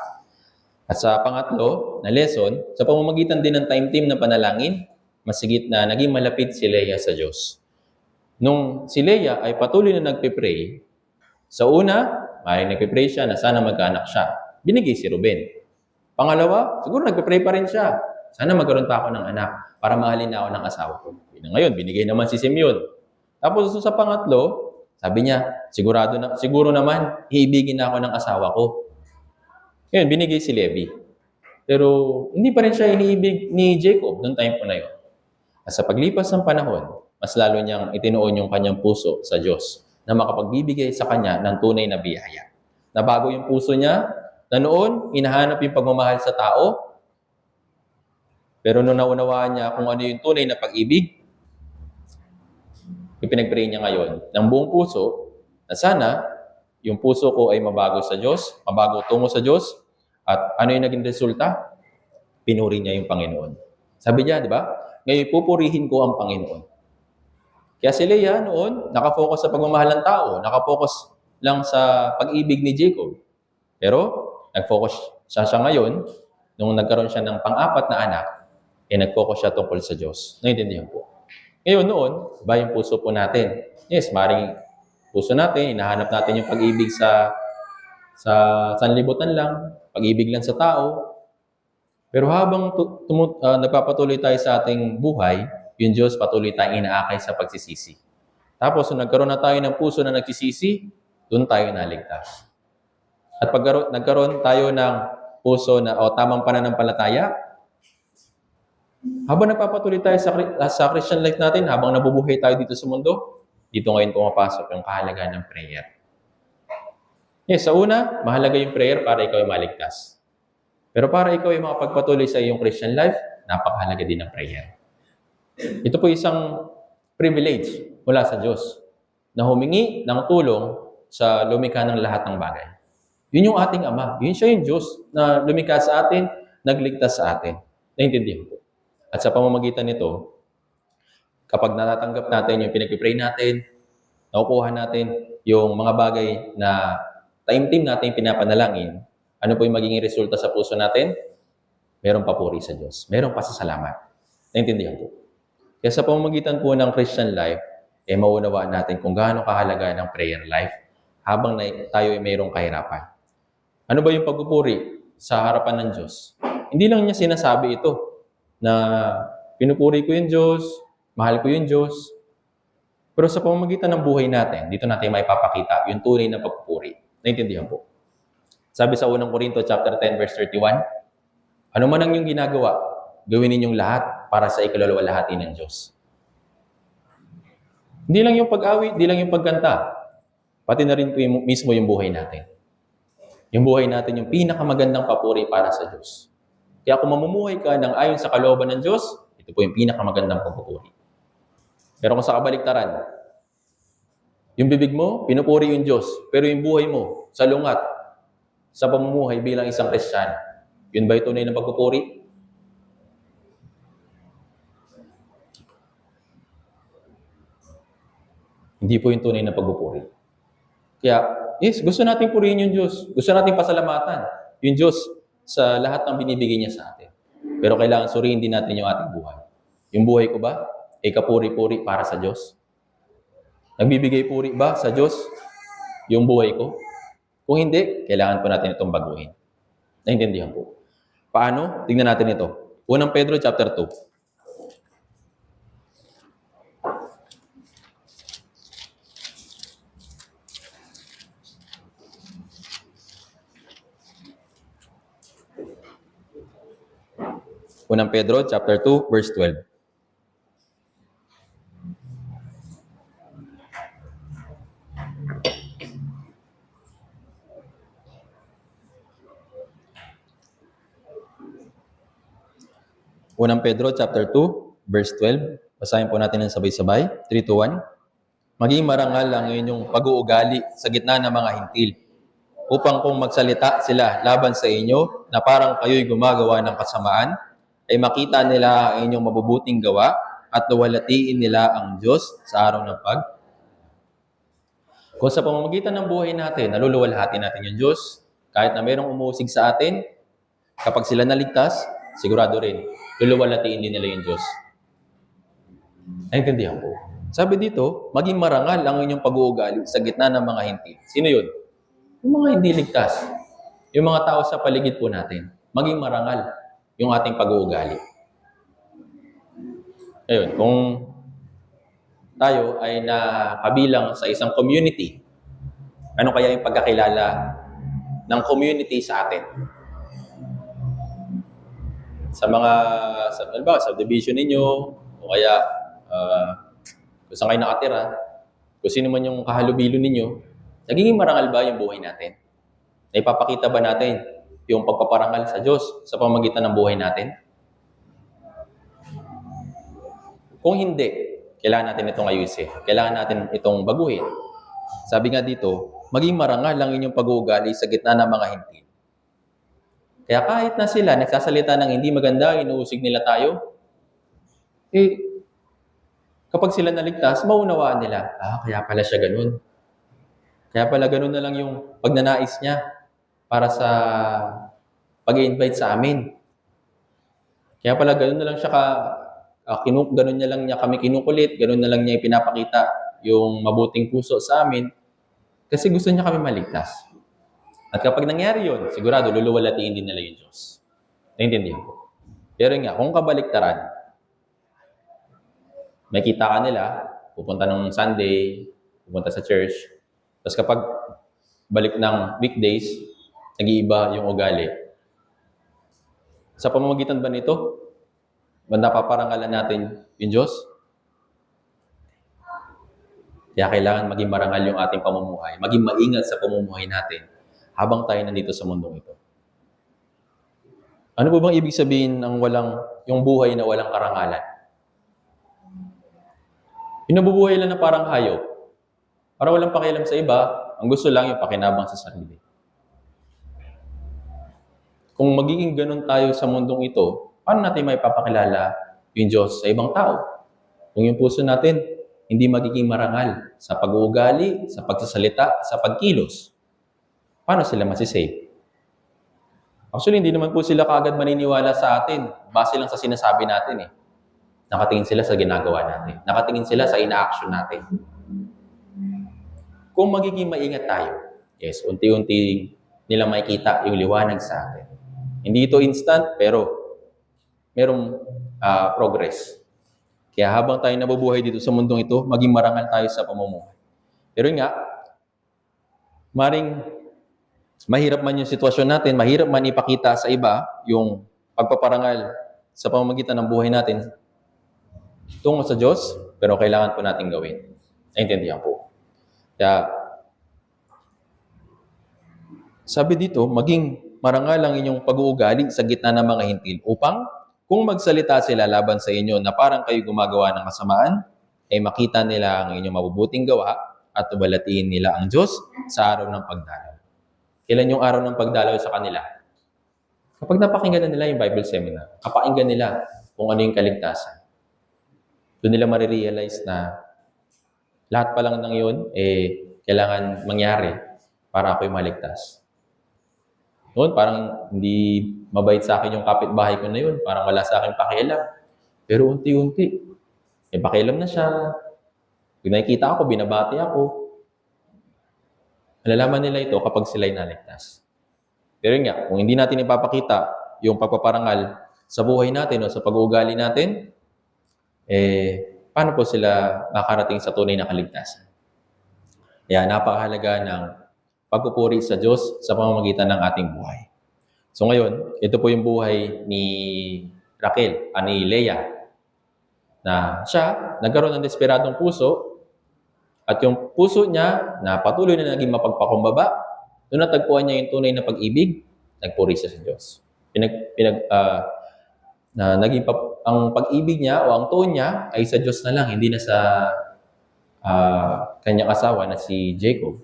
At sa pangatlo na lesson, sa pamamagitan din ng time team na panalangin, masigit na naging malapit si Leah sa Diyos. Nung si Leah ay patuloy na nagpe-pray, sa una, maaaring nagpe-pray siya na sana magkaanak siya. Binigay si Ruben. Pangalawa, siguro nagpe-pray pa rin siya. Sana magkaroon pa ako ng anak para mahalin na ako ng asawa ko. Ngayon, binigay naman si Simeon. Tapos sa pangatlo, sabi niya, siguro naman, iibigin na ako ng asawa ko. Ngayon, binigay si Levi. Pero hindi pa rin siya iniibig ni Jacob noong time po na yun. At sa paglipas ng panahon, mas lalo niyang itinuon yung kanyang puso sa Diyos na makapagbibigay sa kanya ng tunay na biyaya. Nabago yung puso niya, na noon, hinahanap yung pagmamahal sa tao, pero nung naunawaan niya kung ano yung tunay na pag-ibig, ipinag-pray niya ngayon ng buong puso na sana yung puso ko ay mabago sa Diyos, mabago tungo sa Diyos, at ano yung naging resulta? Pinuri niya yung Panginoon. Sabi niya, di ba? Ngayon, pupurihin ko ang Panginoon. Kaya si Leah noon, nakafocus sa pagmamahal ng tao, nakafocus lang sa pag-ibig ni Jacob. Pero, nag-focus siya ngayon, nung nagkaroon siya ng pang-apat na anak, nag-focus siya tungkol sa Diyos. Naintindihan po. Ngayon noon, iba yung puso po natin. Yes, maring puso natin, hinahanap natin yung pag-ibig sa sanlibutan lang, pag-ibig lang sa tao. Pero habang nagpapatuloy tayo sa ating buhay, yung Diyos patuloy tayong inaakay sa pagsisisi. Tapos, nung nagkaroon na tayo ng puso na nagsisisi, doon tayo naligtas. At pag nagkaroon tayo ng puso na tamang pananampalataya, habang nagpapatuloy tayo sa Christian life natin, habang nabubuhay tayo dito sa mundo, dito ngayon pumapasok yung kahalagahan ng prayer. Yes, sa una, mahalaga yung prayer para ikaw ay maligtas. Pero para ikaw ay makapagpatuloy sa iyong Christian life, napakahalaga din ng prayer. Ito po isang privilege mula sa Diyos na humingi ng tulong sa lumikha ng lahat ng bagay. Yun yung ating Ama. Yun siya yung Diyos na lumikha sa atin, nagligtas sa atin. Naintindihan po. At sa pamamagitan nito, kapag natatanggap natin yung pinag-pray natin, nakukuha natin yung mga bagay na time-team natin pinapanalangin, ano po yung magiging resulta sa puso natin? Merong papuri sa Diyos. Merong pasasalamat. Naintindihan po. Kaya sa pamamagitan po ng Christian life, maunawaan natin kung gaano kahalaga ng prayer life habang tayo ay mayroong kahirapan. Ano ba yung pagpupuri sa harapan ng Diyos? Hindi lang niya sinasabi ito na pinupuri ko yung Diyos, mahal ko yung Diyos. Pero sa pamamagitan ng buhay natin, dito natin maipapakita yung tunay na pagpupuri. Naintindihan po. Sabi sa unang Korinto chapter 10 verse 31, ano man ang iyong ginagawa, gawin ninyong lahat para sa ikaluluwalhati ng Diyos. Hindi lang yung pag-awit, hindi lang yung pagkanta, pati na rin po mismo yung buhay natin. Yung buhay natin yung pinakamagandang papuri para sa Diyos. Kaya kung mamumuhay ka ng ayon sa kalooban ng Diyos, ito po yung pinakamagandang papuri. Pero kung sa kabaliktaran, yung bibig mo, pinupuri yung Diyos, pero yung buhay mo, salungat, sa pamumuhay bilang isang Kristiyano, yun ba yung tunay na pagpupuri? Hindi po yung tunay na pagpupuri. Kaya, yes, gusto natin purihin yung Diyos. Gusto natin pasalamatan yung Diyos sa lahat ng binibigay niya sa atin. Pero kailangan suriin din natin yung ating buhay. Yung buhay ko ba ay kapuri-puri para sa Diyos? Nagbibigay puri ba sa Diyos yung buhay ko? Kung hindi, kailangan po natin itong baguhin. Naintindihan po. Paano? Tingnan natin ito. Unang Pedro chapter 2. Unang Pedro chapter 2 verse 12. Unang Pedro chapter 2 verse 12. Basahin po natin ng sabay-sabay. 3, 2, 1. Maging marangal ang inyong pag-uugali sa gitna ng mga hintil. upang kung magsalita sila laban sa inyo na parang kayo'y gumagawa ng kasamaan, ay makita nila ang inyong mabubuting gawa at luwalhatiin nila ang Diyos sa araw ng Kung sa pamamagitan ng buhay natin, naluluwalhati natin yung Diyos, kahit na mayroong umuusig sa atin, kapag sila naligtas, sigurado rin, luluwalhatiin din nila yung Diyos. Naintindihan po. Sabi dito, maging marangal ang inyong pag-uugali sa gitna ng mga hindi. Sino yun? Yung mga hindi ligtas. Yung mga tao sa paligid po natin. Maging marangal yung ating pag-uugali. Ayun, kung tayo ay nakabilang sa isang community, ano kaya yung pagkakilala ng community sa atin? Sa mga, subdivision ninyo, o kaya kung saan kayo nakatira, kung sino man yung kahalubilo ninyo, nagiging marangal ba yung buhay natin? Naipapakita ba natin yung pagpaparangal sa Diyos sa pamamagitan ng buhay natin? Kung hindi, kailangan natin itong ayusin. Kailangan natin itong baguhin. Sabi nga dito, maging marangal ang inyong pag-uugali sa gitna ng mga hindi. Kaya kahit na sila nagsasalita ng hindi maganda, inuusig nila tayo, kapag sila naligtas, maunawaan nila, kaya pala siya ganun. Kaya pala ganun na lang yung pagnanais niya para sa pag-i-invite sa amin. Kaya pala ganun na lang siya ganun na lang niya kami kinukulit, ganun na lang niya ipinapakita yung mabuting puso sa amin kasi gusto niya kami maligtas. At kapag nangyari yun, sigurado luluwalhatiin din nila yung Diyos. Naintindihan ko. Pero nga, kung kabaliktaran, may kita ka nila, pupunta ng Sunday, pupunta sa church, tapos kapag balik ng weekdays, nag-iiba yung ugali. Sa pamamagitan ba nito, napaparangalan natin yung Diyos? Kaya kailangan maging marangal yung ating pamumuhay, maging maingat sa pamumuhay natin habang tayo nandito sa mundong ito. Ano po bang ibig sabihin ng yung buhay na walang karangalan? Yung nabubuhay lang na parang hayop, para walang pakialam sa iba, ang gusto lang yung pakinabang sa sarili. Kung magiging ganun tayo sa mundong ito, paano natin may papakilala yung Diyos sa ibang tao? Kung yung puso natin hindi magiging marangal sa pag-uugali, sa pagsasalita, sa pagkilos, paano sila masisave? Actually, hindi naman po sila kaagad maniniwala sa atin base lang sa sinasabi natin eh. Nakatingin sila sa ginagawa natin. Nakatingin sila sa ina-action natin. Kung magiging maingat tayo, yes, unti-unti nila makikita yung liwanag sa atin. Hindi ito instant, pero merong progress. Kaya habang tayo nabubuhay dito sa mundong ito, maging marangal tayo sa pamumuhay. Pero nga, maring mahirap man yung sitwasyon natin, mahirap man ipakita sa iba yung pagpaparangal sa pamamagitan ng buhay natin tungo sa Diyos, pero kailangan po natin gawin. Naintindihan po. Kaya, sabi dito, maging marangal ang inyong pag-uugali sa gitna ng mga hintil upang kung magsalita sila laban sa inyo na parang kayo gumagawa ng kasamaan, ay makita nila ang inyong mabubuting gawa at tuwalhatiin nila ang Diyos sa araw ng pagdalaw. Kailan yung araw ng pagdalaw sa kanila? Kapag napakinggan na nila yung Bible seminar, kapakinggan nila kung ano yung kaligtasan. Doon nila marirealize na lahat pa lang ng yun, kailangan mangyari para ako'y maligtas. Noon, parang hindi mabait sa akin yung kapitbahay ko na yun. Parang wala sa akin pakialam. Pero unti-unti, pakialam na siya. Pag nakikita ako, binabati ako. Malalaman nila ito kapag sila'y naligtas. Pero nga, kung hindi natin ipapakita yung pagpaparangal sa buhay natin o sa pag-uugali natin, paano po sila makarating sa tunay na kaligtasan? Kaya napakahalaga ng pagpupuri sa Diyos sa pamamagitan ng ating buhay. So ngayon, ito po yung buhay ni Raquel, ni Leah, na siya nagkaroon ng desperadong puso at yung puso niya na patuloy na naging mapagpakumbaba, doon natagpuan niya yung tunay na pag-ibig, nagpuri siya sa Diyos. Ang pag-ibig niya o ang tone niya ay sa Diyos na lang, hindi na sa kanyang asawa na si Jacob.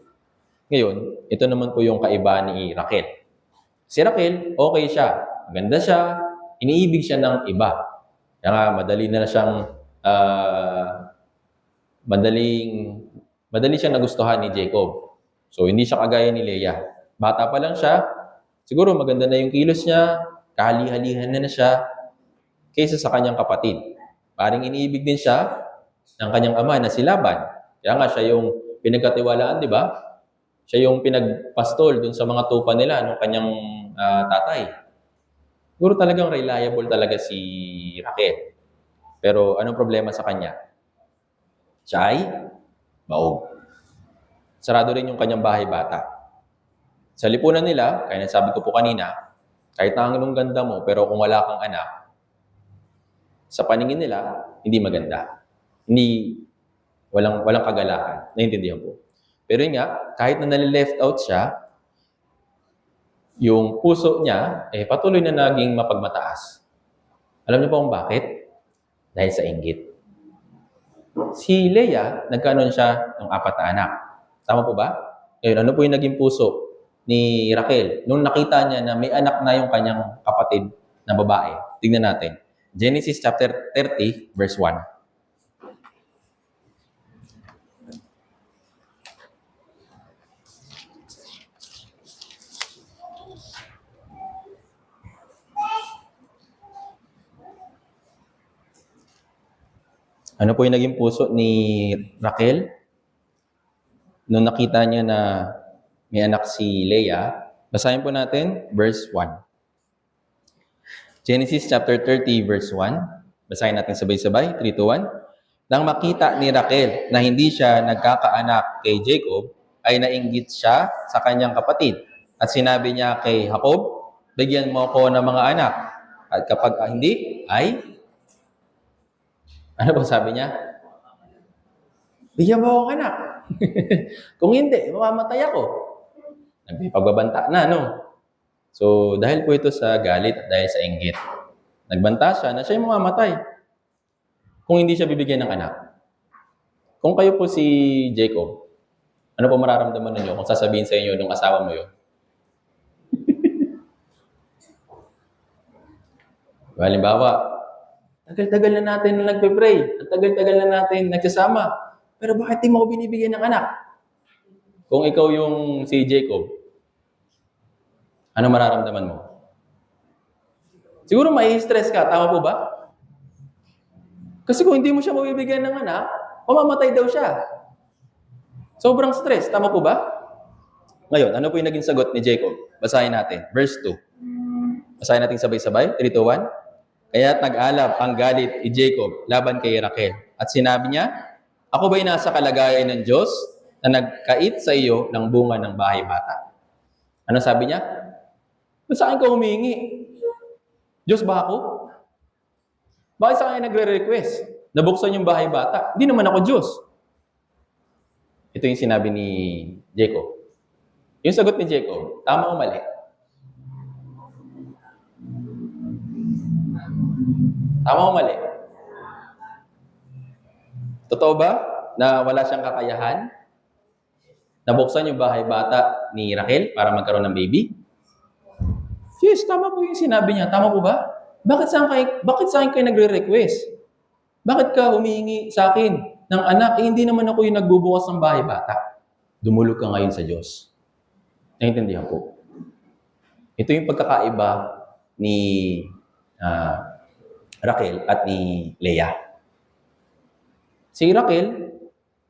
Ngayon, ito naman po yung kaiba ni Raquel. Si Raquel, okay siya. Maganda siya. Iniibig siya ng iba. Kaya nga, ah, madali siyang nagustuhan ni Jacob. So, hindi siya kagaya ni Leah. Bata pa lang siya, siguro maganda na yung kilos niya, kahali-halihan na siya, kaysa sa kanyang kapatid. Paring iniibig din siya ng kanyang ama na si Laban. Kaya nga siya yung pinagkatiwalaan, di ba? Siya yung pinagpastol dun sa mga tupa nila ng kanyang tatay. Siguro talagang reliable talaga si Raquel. Pero anong problema sa kanya? Siya ay maog. Sarado rin yung kanyang bahay bata. Sa lipunan nila, kaya nasabi ko po kanina, kahit na anong ganda mo, pero kung wala kang anak, sa paningin nila, hindi maganda. Walang kagalakan. Naiintindihan po. Pero yun nga, kahit na nalileft out siya, yung puso niya, patuloy na naging mapagmataas. Alam niyo po kung bakit? Dahil sa inggit. Si Leah, nagkaroon siya ng 4 na anak. Tama po ba? Ngayon, ano po yung naging puso ni Raquel nung nakita niya na may anak na yung kanyang kapatid na babae? Tingnan natin. Genesis chapter 30, verse 1. Ano po yung naging puso ni Raquel nung nakita niya na may anak si Leah? Basahin po natin, verse 1. Genesis chapter 30, verse 1. Basahin natin sabay-sabay, 3, 2, 1. Nang makita ni Raquel na hindi siya nagkakaanak kay Jacob, ay nainggit siya sa kanyang kapatid. At sinabi niya kay Jacob, bigyan mo ko ng mga anak. At kapag hindi, ay ano ba sabi niya? Bigyan mo akong anak. Kung hindi, mamamatay ako. Nagpagbabanta na, no? So, dahil po ito sa galit at dahil sa inggit, nagbanta siya na siya yung mamamatay kung hindi siya bibigyan ng anak. Kung kayo po si Jacob, ano po mararamdaman ninyo kung sasabihin sa inyo nung asawa mo yun? Halimbawa, tagal-tagal na natin na nagpe-pray, at tagal-tagal na natin nagsasama, pero bakit di mo ko binibigyan ng anak? Kung ikaw yung si Jacob, ano mararamdaman mo? Siguro mai-stress ka, tama po ba? Kasi kung hindi mo siya mabibigyan ng anak, mamamatay daw siya. Sobrang stress, tama po ba? Ngayon, ano po yung naging sagot ni Jacob? Basahin natin, verse 2. Basahin natin sabay-sabay, 3, 2, 1. Kaya't nag-alab ang galit ni Jacob laban kay Raquel. At sinabi niya, ako ba'y nasa kalagayan ng Diyos na nagkait sa iyo ng bunga ng bahay bata? Ano sabi niya? Sa akin ka humingi? Diyos ba ako? Bakit sa akin nagre-request? Nabuksan yung bahay bata. Hindi naman ako Diyos. Ito yung sinabi ni Jacob. Yung sagot ni Jacob, tama o mali? Tama o mali? Totoo ba na wala siyang kakayahan? Nabuksan yung bahay bata ni Raquel para magkaroon ng baby? Yes, tama po yung sinabi niya. Tama po ba? Bakit sa akin kayo nagre-request? Bakit ka humihingi sa akin ng anak? Hindi naman ako yung nagbubukas ng bahay bata. Dumulog ka ngayon sa Diyos. Naintindihan po. Ito yung pagkakaiba ni Raquel at ni Leah. Si Raquel,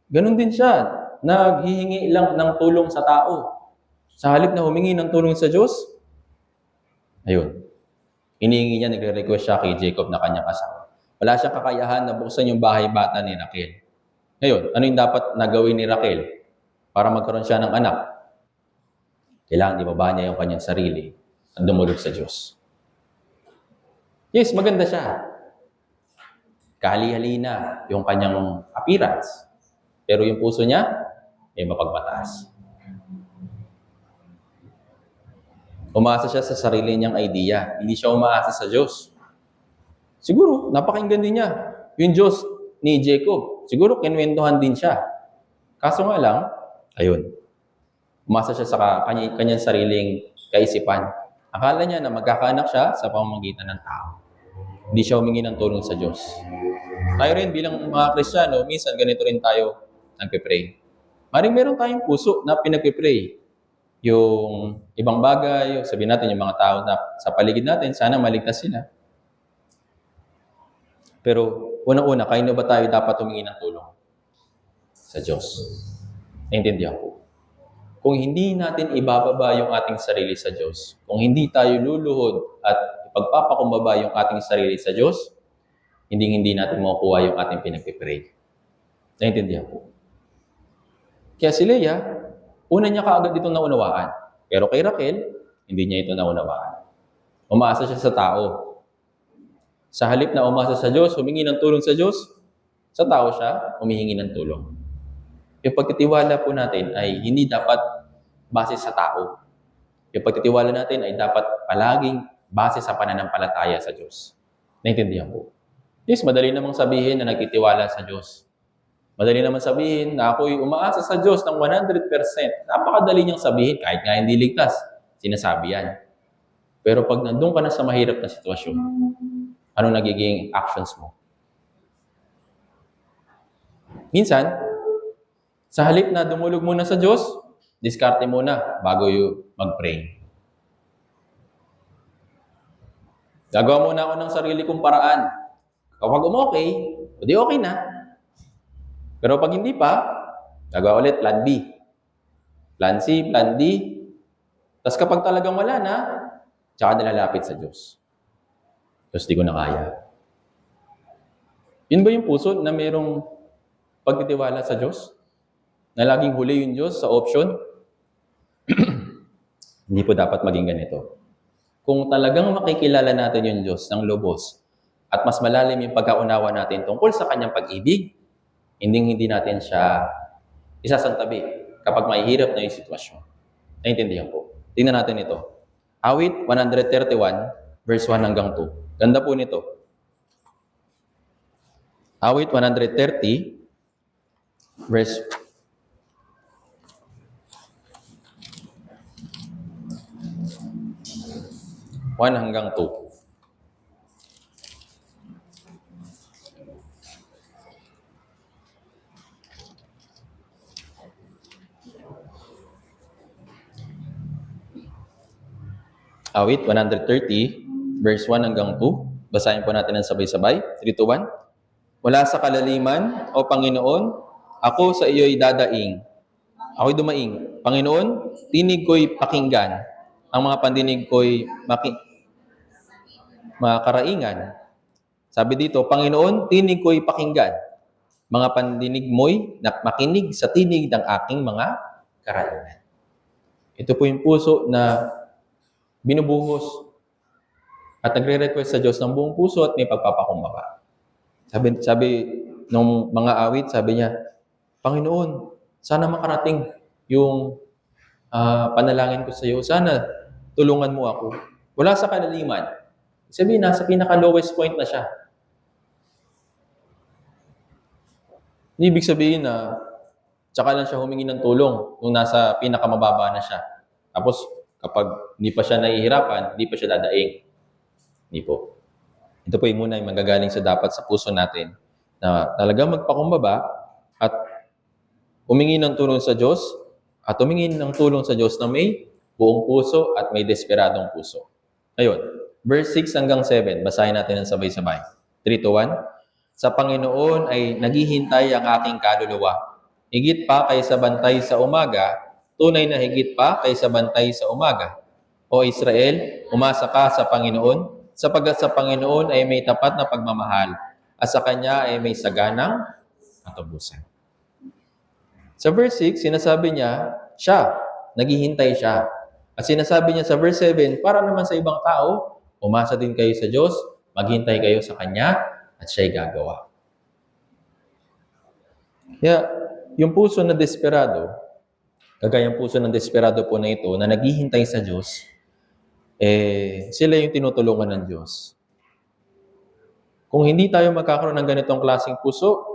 ganun din siya. Naghihingi lang ng tulong sa tao. Sa halip na humingi ng tulong sa Diyos, ayun. Inihingi niya, nagre-request siya kay Jacob na kanyang asawa. Wala siyang kakayahan na buksan yung bahay bata ni Raquel. Ngayon, ano yung dapat nagawin ni Raquel para magkaroon siya ng anak? Kailangan ibaba niya yung kanyang sarili at dumulog sa Diyos. Yes, maganda siya. Kahali-hali na yung kanyang appearance. Pero yung puso niya, ay mapagmataas. Umaasa siya sa sarili niyang idea. Hindi siya umaasa sa Diyos. Siguro, napakinggan din niya yung Diyos ni Jacob. Siguro, kinwentuhan din siya. Kaso nga lang, ayun, Umasa siya sa kanyang sariling kaisipan. Akala niya na magkakaanak siya sa pamamagitan ng tao. Hindi siya humingi ng tulong sa Diyos. Tayo rin bilang mga Kristiyano, minsan ganito rin tayo nagpe-pray. Maring meron tayong puso na pinagpe-pray. Yung ibang bagay, sabihin natin yung mga tao na sa paligid natin, sana maligtas sila. Pero unang-una, kayo ba tayo dapat humingi ng tulong? Sa Diyos. Naintindihan po. Kung hindi natin ibababa yung ating sarili sa Diyos, kung hindi tayo luluhod at ipagpapakumbaba yung ating sarili sa Diyos, hindi natin makukuha yung ating pinagpipray. Naintindihan po. Kaya si Leah, una niya kaagad itong naunawaan. Pero kay Raquel, hindi niya ito naunawaan. Umaasa siya sa tao. Sa halip na umasa sa Diyos, humingi ng tulong sa Diyos, sa tao siya, humihingi ng tulong. Yung pagtitiwala po natin ay hindi dapat base sa tao. Yung pagtitiwala natin ay dapat palaging base sa pananampalataya sa Diyos. Naintindihan po. Yes, madali namang sabihin na nagtitiwala sa Diyos. Madali naman sabihin na ako'y umaasa sa Diyos ng 100%. Napakadali niyang sabihin, kahit nga hindi ligtas. Sinasabi yan. Pero pag nandun ka na sa mahirap na sitwasyon, anong nagiging actions mo? Minsan, sa halip na dumulog muna sa Diyos, diskarte muna bago mag-pray. Gagawa muna ako ng sarili kong paraan. Kapag umokay, di okay na. Pero pag hindi pa, gagawa ulit plan B. Plan C, plan D. Tapos kapag talagang wala na, tsaka nalalapit sa Diyos. Diyos, di ko na kaya. Yun ba yung puso na mayroong pagtitiwala sa Diyos? Na laging huli yung Diyos sa option? Hindi po dapat maging ganito. Kung talagang makikilala natin yung Diyos ng lubos at mas malalim yung pagkaunawa natin tungkol sa kanyang pag-ibig, hindi natin siya isasantabi kapag mahihirap na yung sitwasyon. Naintindihan po. Tingnan natin ito. Awit 131, verse 1 hanggang 2. Ganda po nito. Awit 130, verse 1 hanggang 2. Awit 130, verse 1 hanggang 2. Basahin po natin ng sabay-sabay. 3, 2, 1. Mula sa kalaliman, O Panginoon, ako sa iyo'y dadaing. Ako'y dumaing. Panginoon, tinig ko'y pakinggan. Ang mga pandinig ko'y makaraingan. Sabi dito, Panginoon, tinig ko'y pakinggan. Mga pandinig mo'y makinig sa tinig ng aking mga karaingan. Ito po yung puso na binubuhos at nagre-request sa Diyos ng buong puso at may pagpapakumbaba. Sabi nung mga awit, sabi niya, Panginoon, sana makarating yung panalangin ko sa iyo. Sana tulungan mo ako. Wala sa kalaliman. Sabihin, nasa pinaka-lowest point na siya. Ibig sabihin na tsaka lang siya humingi ng tulong nung nasa pinakamababa na siya. Tapos, kapag hindi pa siya nahihirapan, hindi pa siya dadaing. Hindi po. Ito po yung muna yung magagaling sa dapat sa puso natin na talagang magpakumbaba at humingi ng tulong sa Diyos at humingi ng tulong sa Diyos na may buong puso at may desperadong puso. Ayun, verse 6 hanggang 7, basahin natin ng sabay-sabay. 3, 2, 1. Sa Panginoon ay naghihintay ang aking kaluluwa. Higit pa kaysa bantay sa umaga, tunay na higit pa kaysa bantay sa umaga. O Israel, umasa ka sa Panginoon, sapagkat sa Panginoon ay may tapat na pagmamahal, at sa Kanya ay may saganang katubusan. Sa verse 6, sinasabi niya, naghihintay siya. At sinasabi niya sa verse 7, para naman sa ibang tao, umasa din kayo sa Diyos, maghintay kayo sa Kanya, at siya'y gagawa. Kaya, yung puso na desperado, kagayang puso ng desperado po na ito, na naghihintay sa Diyos, sila yung tinutulungan ng Diyos. Kung hindi tayo magkakaroon ng ganitong klaseng puso,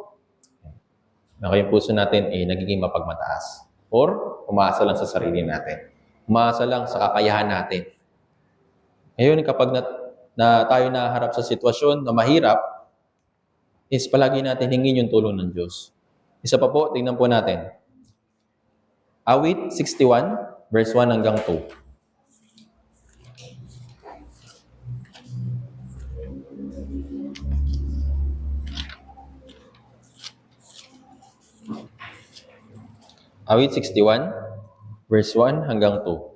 yung puso natin nagiging mapagmataas. or umaasa lang sa sarili natin. Umaasa lang sa kakayahan natin. Ngayon, kapag tayo naharap sa sitwasyon na mahirap, is palagi natin hingin yung tulong ng Diyos. Isa pa po, tingnan po natin. Awit 61, verse 1 hanggang 2. Awit 61, verse 1 hanggang 2.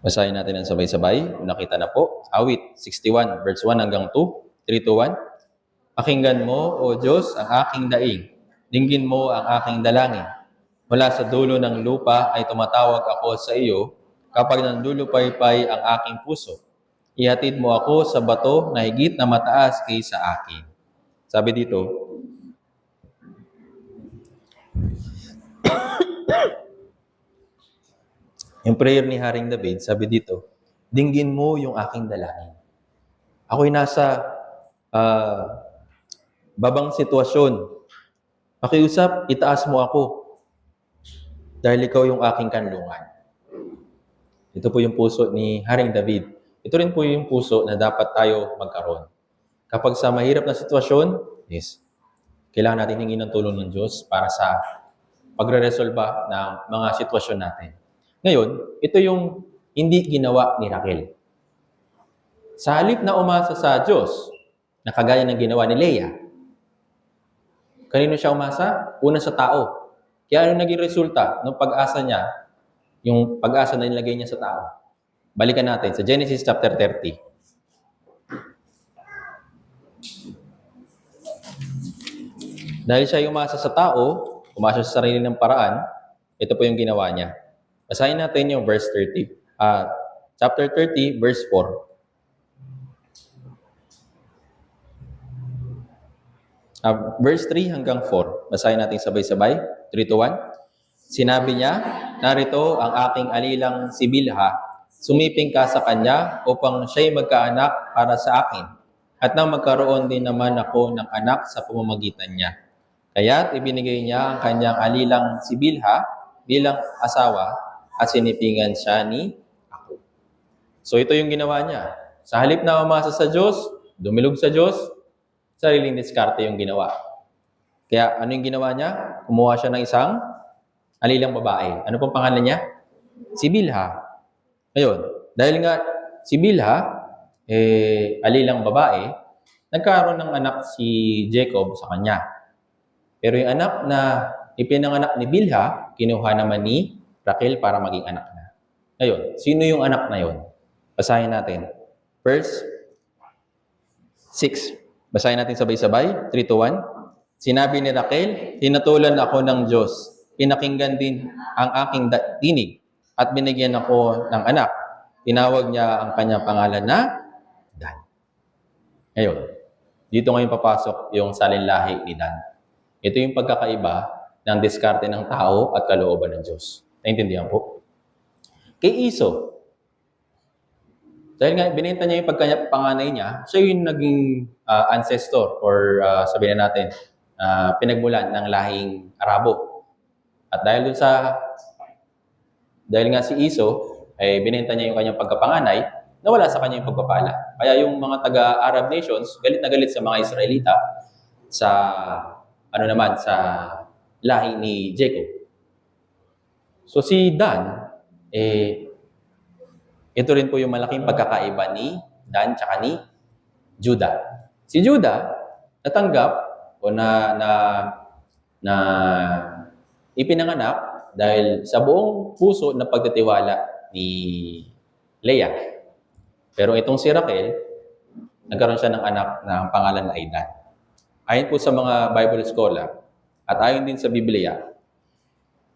Basahin natin ang sabay-sabay. Nakita na po. Awit 61, verse 1 hanggang 2. 3 to 1. Pakinggan mo, O Diyos, ang aking daing. Dinggin mo ang aking dalangin. Mula sa dulo ng lupa ay tumatawag ako sa iyo kapag nandulupaypay ang aking puso. Ihatid mo ako sa bato na higit na mataas kaysa akin. Sabi dito, yung prayer ni Haring David, sabi dito, dinggin mo yung aking dalangin. Ako'y nasa babang sitwasyon. Pakiusap, itaas mo ako. Dahil ikaw yung aking kanlungan. Ito po yung puso ni Haring David. Ito rin po yung puso na dapat tayo magkaroon. Kapag sa mahirap na sitwasyon, yes, kailangan natin hingin ng tulong ng Diyos para sa pagre-resolba ng mga sitwasyon natin. Ngayon, ito yung hindi ginawa ni Raquel. Sa halip na umasa sa Diyos, na kagaya ng ginawa ni Leah, kanino siya umasa? Una sa tao. Kaya ano naging resulta ng pag-asa niya, yung pag-asa na nilagay niya sa tao? Balikan natin sa Genesis chapter 30. Dahil siya umasa sa tao, umasa sa sarili ng paraan, ito po yung ginawa niya. Basahin natin yung verse 30. Chapter 30, verse 4. Verse 3 hanggang 4. Basahin natin sabay-sabay. 3 to 1. Sinabi niya, narito ang aking alilang si Bilha. Sumiping ka sa kanya upang siya'y magkaanak para sa akin. At nang magkaroon din naman ako ng anak sa pamamagitan niya. Kaya't ibinigay niya ang kanyang alilang si Bilha bilang asawa at sinipingan siya ni ako. So ito yung ginawa niya. Sa halip na umasa sa Diyos, dumilog sa Diyos, sariling diskarte yung ginawa. Kaya ano yung ginawa niya? Kumuha siya ng isang alilang babae. Ano pong pangalan niya? Si Bilha. Ngayon, dahil nga si Bilha, alilang babae, nagkaroon ng anak si Jacob sa kanya. Pero yung anak na ipinanganak ni Bilha, kinuha naman ni Raquel para maging anak na. Ngayon, sino yung anak na yon? Basahin natin. Verse 6. Basahin natin sabay-sabay. 3 to 1. Sinabi ni Raquel, tinatulan ako ng Diyos. Pinakinggan din ang aking tinig at binigyan ako ng anak. Tinawag niya ang kanyang pangalan na Dan. Ngayon, dito ngayon papasok yung salinlahi ni Dan. Ito yung pagkakaiba ng diskarte ng tao at kalooban ng Diyos. Naintindihan po? Kay Iso, dahil nga binenta niya yung pagkapanganay niya, siya yung naging ancestor or sabihin na natin, pinagmulan ng lahing Arabo. At dahil nga si Iso, ay binenta niya yung kanyang pagkapanganay, nawala sa kanya yung pagpapala. Kaya yung mga taga-Arab nations, galit na galit sa mga Israelita sa sa lahi ni Jacob. So si Dan, ito rin po yung malaking pagkakaiba ni Dan tsaka ni Judah. Si Judah, natanggap o na ipinanganak dahil sa buong puso na pagtitiwala ni Leah. Pero itong si Raquel, nagkaroon siya ng anak na ang pangalan ay Dan. Ayon po sa mga Bible scholar, at ayon din sa Biblia,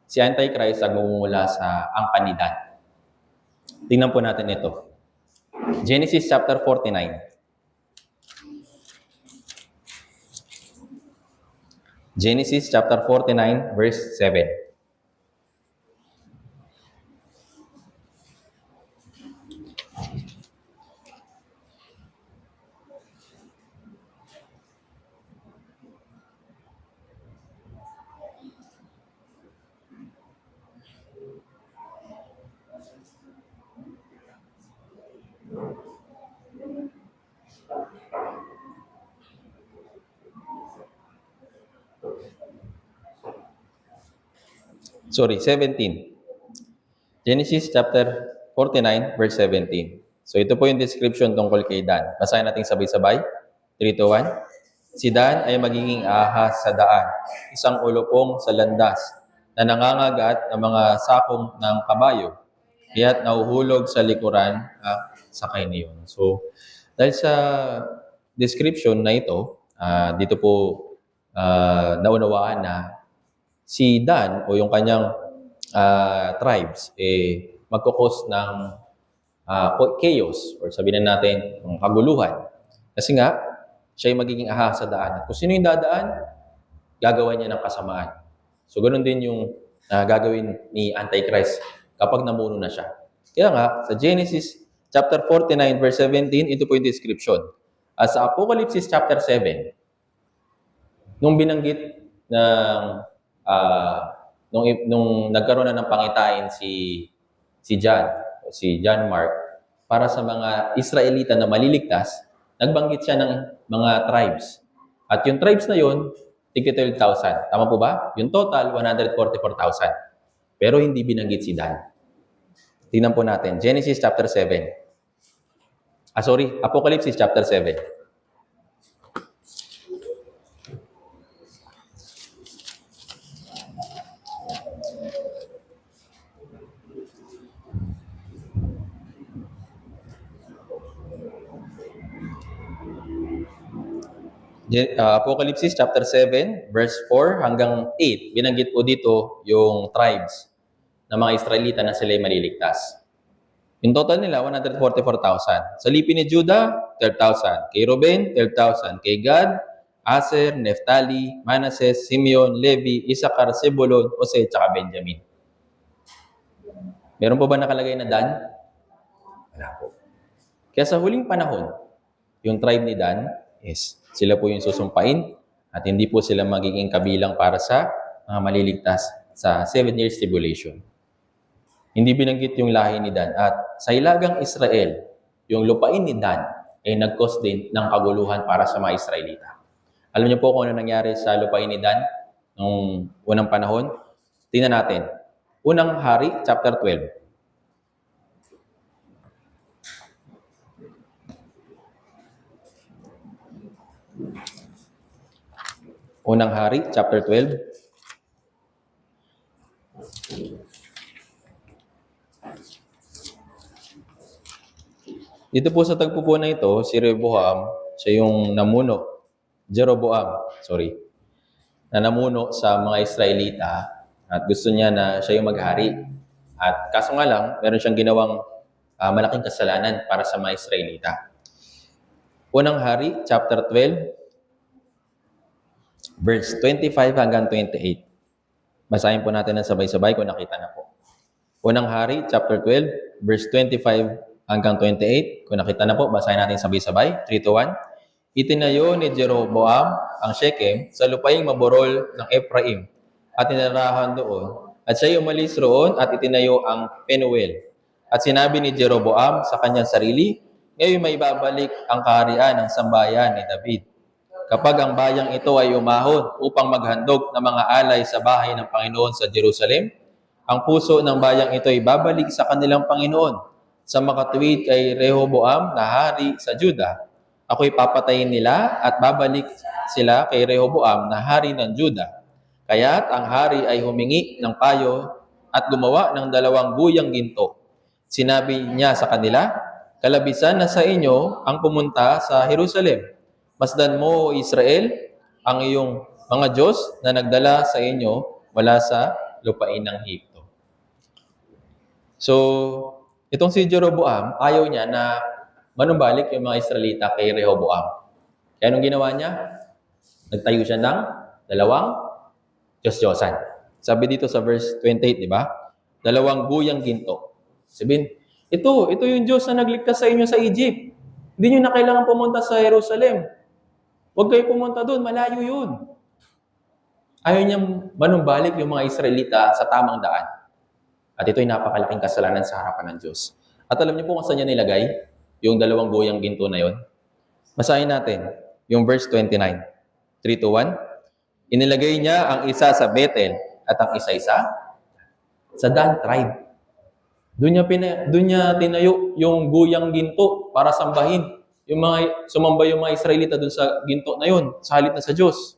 si Antichrist ay magmumula sa angkan ni Dan. Tingnan po natin ito. Genesis chapter 49. Genesis chapter 49, verse 7. 17. Genesis chapter 49, verse 17. So ito po yung description tungkol kay Dan. Basahin natin sabay-sabay. 3, 2, 1. Si Dan ay magiging ahas sa daan, isang ulupong sa landas, na nangangagat ng mga sakong ng kabayo, kaya't nahuhulog sa likuran sakay niyon. So, dahil sa description na ito, dito po naunawaan na si Dan o yung kanyang tribes magkukos ng chaos or sabihin natin ng kaguluhan. Kasi nga, siya ay magiging ahas sa daan. At kung sino yung dadaan, gagawa niya ng kasamaan. So, ganun din yung gagawin ni Antichrist kapag namuno na siya. Kaya nga, sa Genesis chapter 49, verse 17, ito po yung description. Sa Apocalypse chapter 7, nung binanggit ng nung nagkaroon na ng pangitain si John Mark para sa mga Israelita na maliligtas, nagbanggit siya ng mga tribes. At yung tribes na yun, tigit 12,000. Tama po ba? Yung total, 144,000. Pero hindi binanggit si Dan. Tingnan po natin. Genesis chapter 7. Apocalypse chapter 7. Apocalypse chapter 7, verse 4 hanggang 8. Binanggit po dito yung tribes ng mga Israelita na sila ay maliligtas. Yung total nila, 144,000. Sa lipi ni Judah, 12,000. Kay Reuben, 12,000. Kay Gad, Aser, Neftali, Manases, Simeon, Levi, Isakar, Zebulon, Jose, tsaka Benjamin. Meron po ba nakalagay na Dan? Wala po. Kaya sa huling panahon, yung tribe ni Dan sila po yung susumpain at hindi po sila magiging kabilang para sa mga maliligtas sa 7 years tribulation. Hindi binanggit yung lahi ni Dan. At sa ilagang Israel, yung lupain ni Dan ay nag-cause din ng kaguluhan para sa mga Israelita. Alam niyo po kung ano nangyari sa lupain ni Dan nung unang panahon? Tingnan natin. Unang Hari, chapter 12. Unang Hari, chapter 12. Dito po sa tagpo po na ito, si Rehoboam, siya yung namuno. Na namuno sa mga Israelita at gusto niya na siya yung maghari. At kaso nga lang, meron siyang ginawang malaking kasalanan para sa mga Israelita. Unang Hari, chapter 12, verse 25 hanggang 28. Basahin po natin ng sabay-sabay kung nakita na po. Unang Hari, chapter 12, verse 25 hanggang 28. Kung nakita na po, basahin natin sabay-sabay. 3, 2, 1. Itinayo ni Jeroboam ang Shechem sa lupaing maborol ng Ephraim at tinirahan doon. At siya umalis roon at itinayo ang Penuel. At sinabi ni Jeroboam sa kanyang sarili, ngayon may babalik ang kaharian ng sambayan ni David. Kapag ang bayang ito ay umahon upang maghandog ng mga alay sa bahay ng Panginoon sa Jerusalem, ang puso ng bayang ito ay babalik sa kanilang Panginoon sa makatuwid kay Rehoboam na hari sa Juda. Ako'y papatayin nila at babalik sila kay Rehoboam na hari ng Juda. Kaya't ang hari ay humingi ng payo at gumawa ng 2 guyang ginto. Sinabi niya sa kanila, kalabisan na sa inyo ang pumunta sa Jerusalem. Masdan mo, O Israel, ang iyong mga Diyos na nagdala sa inyo mula sa lupain ng Hipto. So, itong si Jeroboam, ayaw niya na manumbalik yung mga Israelita kay Rehoboam. Kaya anong ginawa niya? Nagtayo siya ng 2 Diyos-Diyosan. Sabi dito sa verse 28, di ba? 2 guyang ginto. Sabihin, ito yung Diyos na nagligtas sa inyo sa Egypt. Hindi nyo na kailangan pumunta sa Jerusalem. Huwag kayo pumunta doon, malayo yun. Ayaw niyang manumbalik yung mga Israelita sa tamang daan. At ito'y napakalaking kasalanan sa harapan ng Diyos. At alam niyo po kung saan niya nilagay yung 2 guyang ginto na yon? Basahin natin yung verse 29. 3, 2, 1. Inilagay niya ang isa sa Bethel at ang isa Sa Dan tribe. Doon niya tinayo yung guyang ginto para sambahin. Sumamba yung mga Israelita doon sa ginto na yun, sa halip na sa Diyos.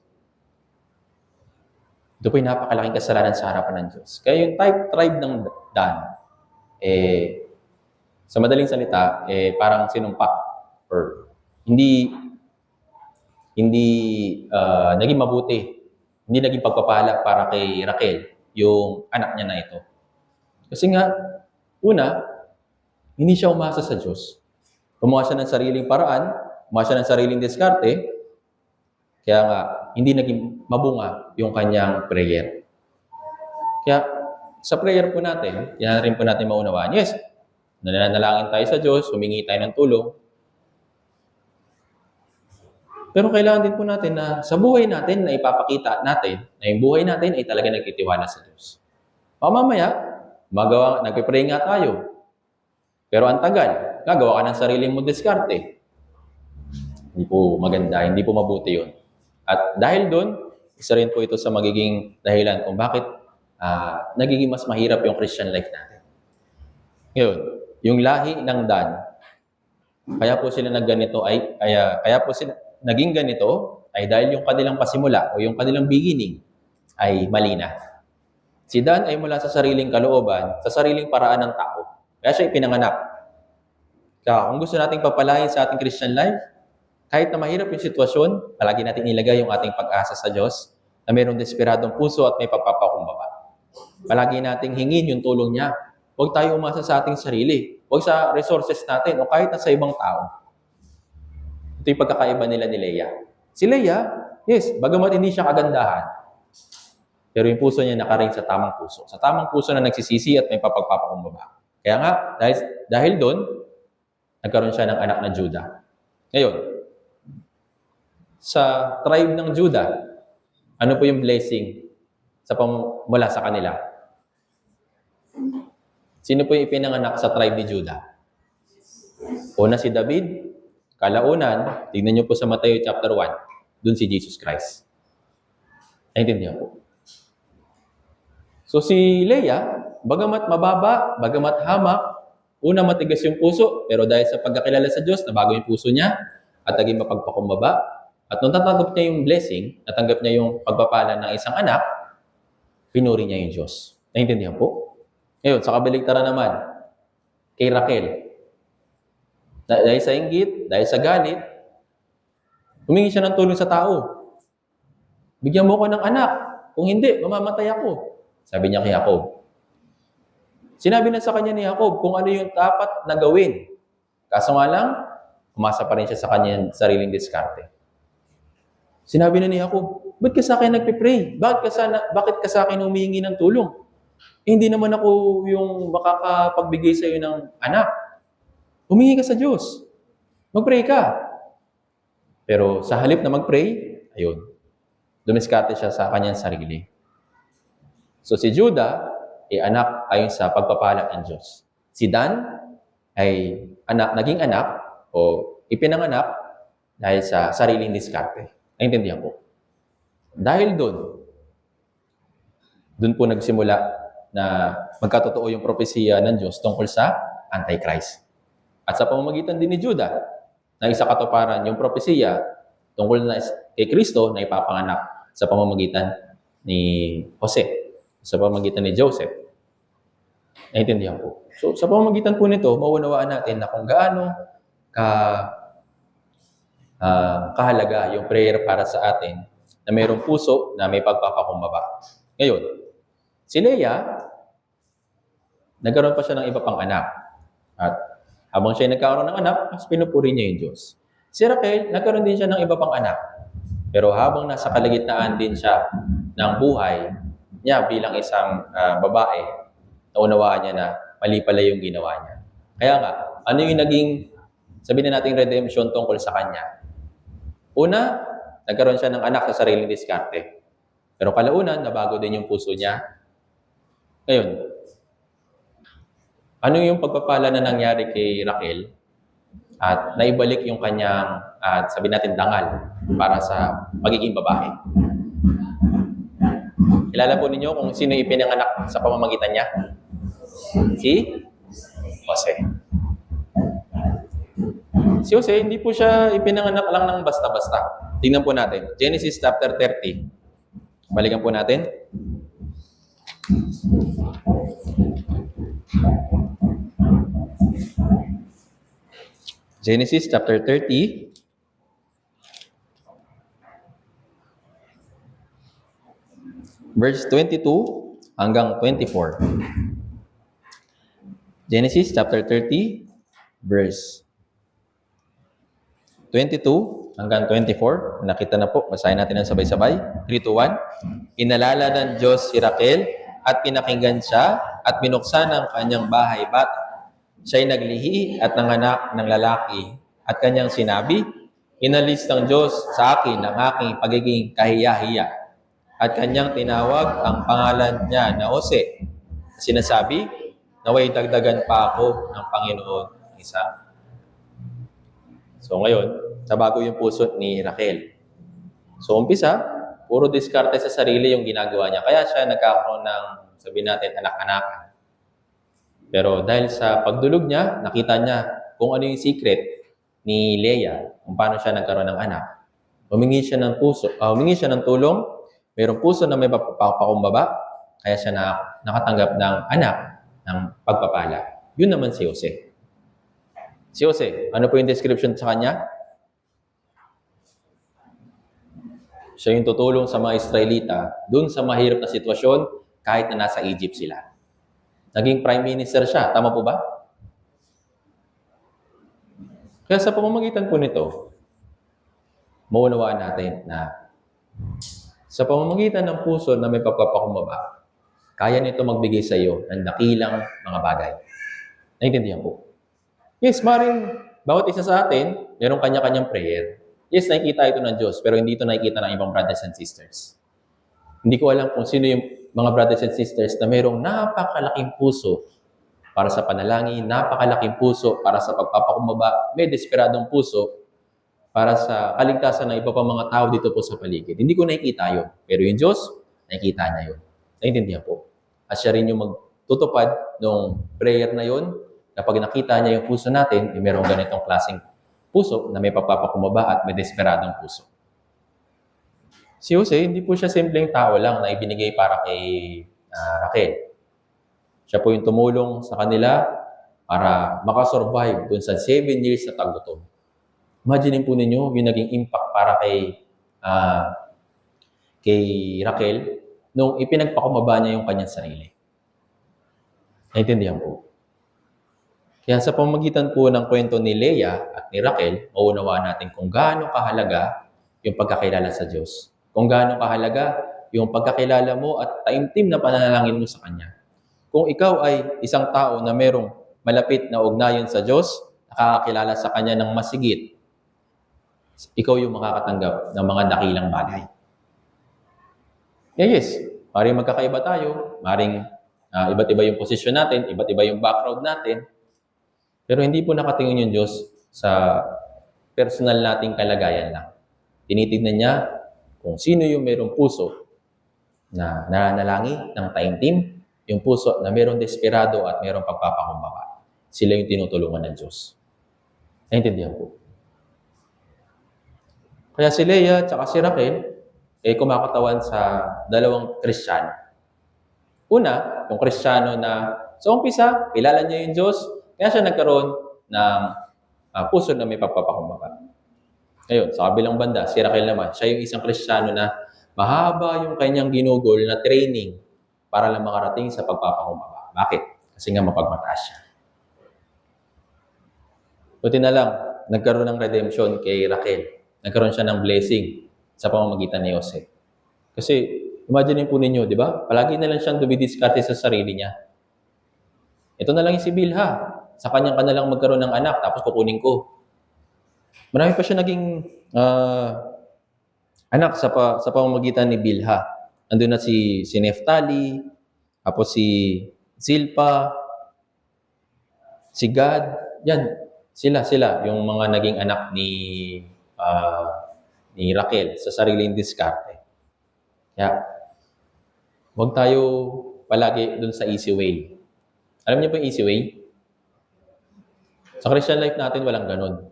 Ito po yung napakalaking kasalanan sa harapan ng Diyos. Kaya yung tribe ng Dan, sa madaling salita, parang sinumpa or hindi naging mabuti, hindi naging pagpapala para kay Raquel, yung anak niya na ito. Kasi nga, una, hindi siya umasa sa Diyos. Gumawa siya ng sariling paraan, gumawa siya ng sariling diskarte, kaya nga, hindi naging mabunga yung kanyang prayer. Kaya, sa prayer po natin, yan rin po natin maunawaan. Yes, nananalangin tayo sa Diyos, humingi tayo ng tulong. Pero kailangan din po natin na sa buhay natin na ipapakita natin na yung buhay natin ay talaga nagtitiwala sa Diyos. Mamaya, nagpipray nga tayo. Pero ang tagal, gagawa ka ng sariling mo diskarte. Hindi po maganda, hindi po mabuti yun. At dahil doon, isa rin po ito sa magiging dahilan kung bakit nagiging mas mahirap yung Christian life natin. Ngayon, yung lahi ng Dan, kaya po sila naging ganito ay dahil yung kanilang pasimula o yung kanilang beginning ay mali na. Si Dan ay mula sa sariling kalooban, sa sariling paraan ng tao. Kaya siya ipinanganak. Kaya kung gusto nating papalain sa ating Christian life, kahit na mahirap yung sitwasyon, palagi natin ilagay yung ating pag-asa sa Diyos na mayroong desperadong puso at may pagpapakumbaba. Palagi nating hingin yung tulong niya. Huwag tayo umasa sa ating sarili. Huwag sa resources natin o kahit na sa ibang tao. Ito yung pagkakaiba nila ni Leah. Si Leah, yes, bagamat hindi siya kagandahan, pero yung puso niya nakaring sa tamang puso. Sa tamang puso na nagsisisi at may pagpapakumbaba. Kaya nga, dahil doon, nagkaroon siya ng anak na Judah. Ngayon, sa tribe ng Judah, ano po yung blessing mula sa kanila? Sino po yung ipinanganak sa tribe ni Judah? Una si David, kalaunan, tignan niyo po sa Mateo chapter 1, dun si Jesus Christ. Naintindihan po. So si Leah, bagamat mababa, bagamat hamak, una matigas yung puso, pero dahil sa pagkakilala sa Diyos, nabago yung puso niya at naging mapagpakumbaba. At nung tatanggap niya yung blessing, natanggap niya yung pagpapala ng isang anak, pinuri niya yung Diyos. Naintindihan po? Ngayon, sa kabaligtaran naman, kay Raquel, dahil sa inggit, dahil sa galit, humingi siya ng tulong sa tao. Bigyan mo ko ng anak. Kung hindi, mamamatay ako. Sabi niya kay Jacob. Sinabi na sa kanya ni Jacob kung ano yung dapat na gawin. Kaso nga lang, umasa pa rin siya sa kanyang sariling diskarte. Sinabi na ni Jacob, ba't ka sa akin nagpipray? Bakit ka sa akin humihingi ng tulong? Hindi naman ako yung makakapagbigay sa iyo ng anak. Humingi ka sa Diyos. Mag-pray ka. Pero sa halip na mag-pray, ayun, dumiskarte siya sa kanyang sarili. So si Judah ay anak ayon sa pagpapala ng Diyos. Si Dan ay naging anak o ipinanganak dahil sa sariling diskarte. Naintindihan po. Dahil doon po nagsimula na magkatotoo yung propesiya ng Diyos tungkol sa Antichrist. At sa pamamagitan din ni Judah, na isa katuparan yung propesiya tungkol na kay Kristo na ipapanganak sa pamamagitan ni Jose, sa pamamagitan ni Joseph. Naintindihan po. So, sa pamamagitan po nito, maunawaan natin na kung gaano kahalaga yung prayer para sa atin na mayroong puso na may pagpapakumbaba. Ngayon, si Leah, nagkaroon pa siya ng iba pang anak. At habang siya nagkaroon ng anak, mas pinupuri niya yung Diyos. Si Raquel, nagkaroon din siya ng iba pang anak. Pero habang nasa kalagitnaan din siya ng buhay niya bilang isang babae, naunawaan niya na mali pala yung ginawa niya. Kaya nga, ano yung naging, sabihin na natin, redemption tungkol sa kanya? Una, nagkaroon siya ng anak sa sariling diskarte. Pero kalaunan, nabago din yung puso niya. Ngayon, ano yung pagpapala na nangyari kay Raquel at naibalik yung kanyang, sabihin natin, dangal para sa magiging babae? Kilala po ninyo kung sino ipinanganak sa pamamagitan niya? Si Jose. Si Jose, hindi po siya ipinanganak lang ng basta-basta. Tingnan po natin. Genesis chapter 30. Balikan po natin. Genesis chapter 30. Verse 22 hanggang 24. Genesis chapter 30, verse 22 hanggang 24. Nakita na po. Basahin natin ang sabay-sabay. 3, 2, 1. Inalala ng Diyos si Raquel at pinakinggan siya at binuksan ang kanyang bahay bata. Siya'y naglihi at nanganak ng lalaki at kanyang sinabi, inalis ng Diyos sa akin ang aking pagiging kahiya-hiya. At kanyang tinawag ang pangalan niya na Jose. Sinasabi, naway dagdagan pa ako ng Panginoon ng isa. So ngayon, nabago yung puso ni Raquel. So umpisa, puro diskarte sa sarili yung ginagawa niya. Kaya siya nagkakaroon ng, sabihin natin, anak-anakan. Pero dahil sa pagdulog niya, nakita niya kung ano yung secret ni Leah, kung paano siya nagkaroon ng anak. Humingi siya ng tulong. Mayroong puso na may pakumbaba, kaya siya nakatanggap ng anak ng pagpapala. Yun naman si Jose. Si Jose, ano po yung description sa kanya? Siya yung tutulong sa mga Israelita dun sa mahirap na sitwasyon kahit na nasa Egypt sila. Naging prime minister siya. Tama po ba? Kaya sa pamamagitan po nito, maunawaan natin na sa pamamagitan ng puso na may pagpapakumbaba, kaya nito magbigay sa iyo ng dakilang mga bagay. Naintindihan po? Yes, maring bawat isa sa atin, mayroong kanya-kanyang prayer. Yes, nakikita ito ng Diyos, pero hindi ito nakikita ng ibang brothers and sisters. Hindi ko alam kung sino yung mga brothers and sisters na mayroong napakalaking puso para sa panalangin, napakalaking puso para sa pagpapakumbaba, may desperadong puso para sa kaligtasan ng iba pang mga tao dito po sa paligid. Hindi ko nakikita yun. Pero yung Diyos, nakikita niya yun. Naintindihan po. At siya rin yung magtutupad ng prayer na yun, na pag nakita niya yung puso natin, mayroong ganitong klaseng puso na may pagpapakumbaba at may desperadong puso. Si Jose, hindi po siya simpleng tao lang na ibinigay para kay Raquel. Siya po yung tumulong sa kanila para makasurvive dun sa 7 years na taggutom. Imagine po ninyo yung naging impact para kay Raquel nung ipinagpakumbaba niya yung kanyang sarili. Naintindihan po. Kaya sa pamamagitan po ng kwento ni Leah at ni Raquel, maunawaan natin kung gaano kahalaga yung pagkakilala sa Diyos. Kung gaano kahalaga yung pagkakilala mo at taimtim na pananalangin mo sa Kanya. Kung ikaw ay isang tao na merong malapit na ugnayan sa Diyos, nakakakilala sa Kanya ng masigit, ikaw yung makakatanggap ng mga dakilang bagay. Yes, maring magkakaiba tayo, maring iba't iba yung posisyon natin, iba't iba yung background natin, pero hindi po nakatingin yung Diyos sa personal nating kalagayan lang. Tinitignan niya kung sino yung merong puso na nananalangin ng taimtim, yung puso na merong desperado at merong pagpapakumbaba. Sila yung tinutulungan ng Diyos. Naintindihan po. Kaya si Leah at si Raquel kumakatawan sa dalawang Kristiyano. Una, yung Kristiyano na sa umpisa, kilala niya yung Diyos, kaya siya nagkaroon ng puso na may pagpapakumbaba. Ngayon, sa kabilang banda, si Raquel naman, siya yung isang Kristiyano na mahaba yung kanyang ginugol na training para lang makarating sa pagpapakumbaba. Bakit? Kasi nga mapagmataas siya. Buti na lang, nagkaroon ng redemption kay Raquel. Nagkaroon siya ng blessing sa pamamagitan ni Jose. Kasi, imagine po ninyo, di ba? Palagi na lang siyang dumidiskarte sa sarili niya. Ito na lang yung si Bilha. Sa kanyang kanalang magkaroon ng anak, tapos kukunin ko. Marami pa siya naging anak sa pamamagitan ni Bilha. Andun na si Neftali, tapos si Zilpa, si Gad. Yan, sila yung mga naging anak ni Raquel sa sariling diskarte. Kaya, Huwag tayo palagi dun sa easy way. Alam niyo po yung easy way? Sa Christian life natin, walang ganun.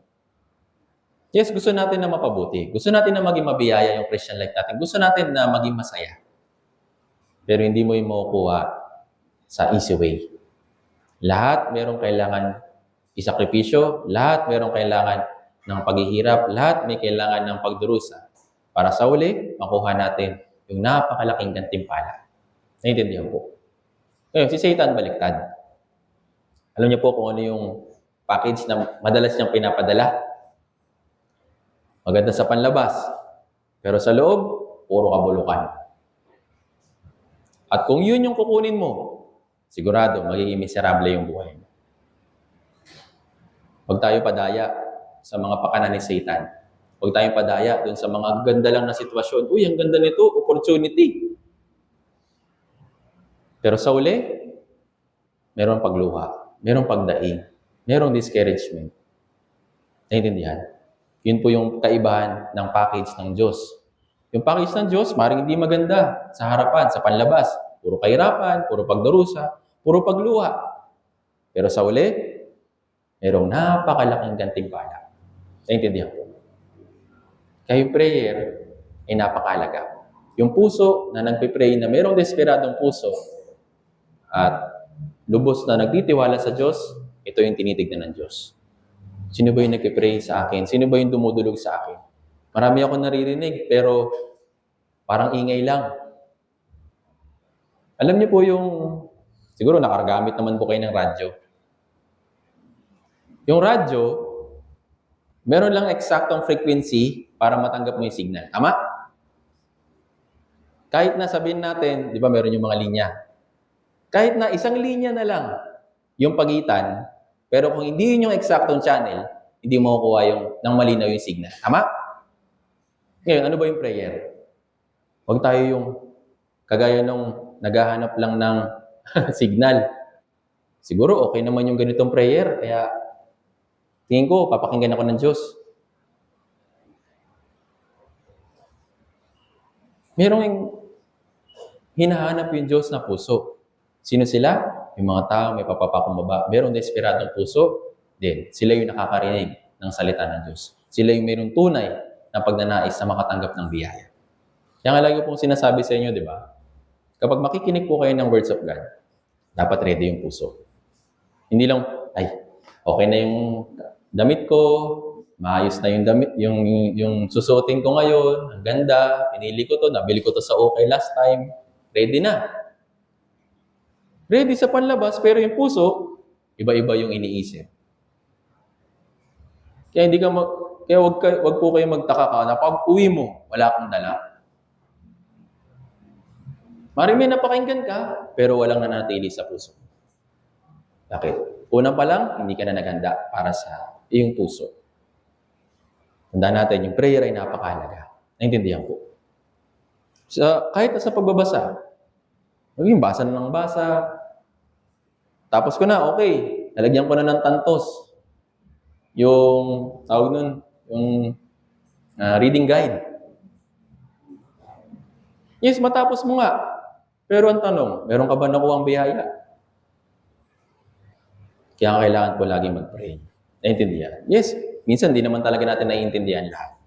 Yes, gusto natin na mapabuti. Gusto natin na maging mabiyaya yung Christian life natin. Gusto natin na maging masaya. Pero hindi mo yung makukuha sa easy way. Lahat merong kailangan isakripisyo, lahat merong kailangan ng paghihirap, lahat may kailangan ng pagdurusa. Para sa uli, makuha natin yung napakalaking gantimpala. Naintindihan po. Ngayon, si Satan baliktad. Alam niyo po kung ano yung package na madalas niyang pinapadala? Maganda sa panlabas, pero sa loob, puro kabulukan. At kung yun yung kukunin mo, sigurado magiging miserable yung buhay mo. Huwag tayo padaya sa mga pakana ni Satan. Huwag tayong padaya dun sa mga ganda lang na sitwasyon. Uy, ang ganda nito, opportunity. Pero sa uli, merong pagluha, merong pagdaing, merong discouragement. Naintindihan? Yun po yung kaibahan ng package ng Diyos. Yung package ng Diyos, maring hindi maganda sa harapan, sa panlabas. Puro kahirapan, puro pagdurusa, puro pagluha. Pero sa uli, merong napakalaking gantimpala. Naintindihan po? Kaya yung prayer ay napakalaga. Yung puso na nagpipray na merong desperadong puso at lubos na nagtitiwala sa Diyos, ito yung tinitignan ng Diyos. Sino ba yung nagpipray sa akin? Sino ba yung dumudulog sa akin? Marami ako naririnig, pero parang ingay lang. Alam niyo po yung, siguro nakagamit naman po kayo ng radyo. Yung radyo, meron lang eksaktong frequency para matanggap mo yung signal. Tama? Kahit na sabihin natin, di ba meron yung mga linya. Kahit na isang linya na lang yung pagitan, pero kung hindi yun yung eksaktong channel, hindi mo makukuha yung nang malinaw yung signal. Tama? Ngayon, ano ba yung prayer? Huwag tayo yung kagaya nung naghahanap lang ng signal. Siguro okay naman yung ganitong prayer, kaya tingin ko, papakinggan ako ng Diyos. Merong hinahanap yung Diyos na puso. Sino sila? Yung mga tao may papapakumbaba. Merong desperadong puso, din. Sila yung nakakarinig ng salita ng Diyos. Sila yung mayroong tunay na pagnanais na makatanggap ng biyaya. Kaya nga lagi pong sinasabi sa inyo, di ba? Kapag makikinig po kayo ng words of God, dapat ready yung puso. Hindi lang, ay, okay na yung damit ko, maayos na yung damit, yung susuotin ko ngayon, ang ganda, pinili ko to, nabili ko to sa okay last time, ready na. Ready sa panlabas, pero yung puso, iba-iba yung iniisip. Kaya wag po kayo magtaka ka na pag uwi mo, wala kang dala. May napakinggan ka, pero walang nanatili sa puso. Bakit? Una pa lang, hindi ka na naghanda para sa iyong puso. Tandaan natin, yung prayer ay napakahalaga. Naintindihan ko. Kahit sa pagbabasa, maging basa na ng basa, tapos ko na, okay, nalagyan ko na ng tantos. Yung, tawag nun, yung reading guide. Yes, matapos mo nga. Pero ang tanong, meron ka ba nakuhang biyaya? Kaya kailangan po lagi mag-pray. Naintindihan? Yes, minsan di naman talaga natin naiintindihan lahat.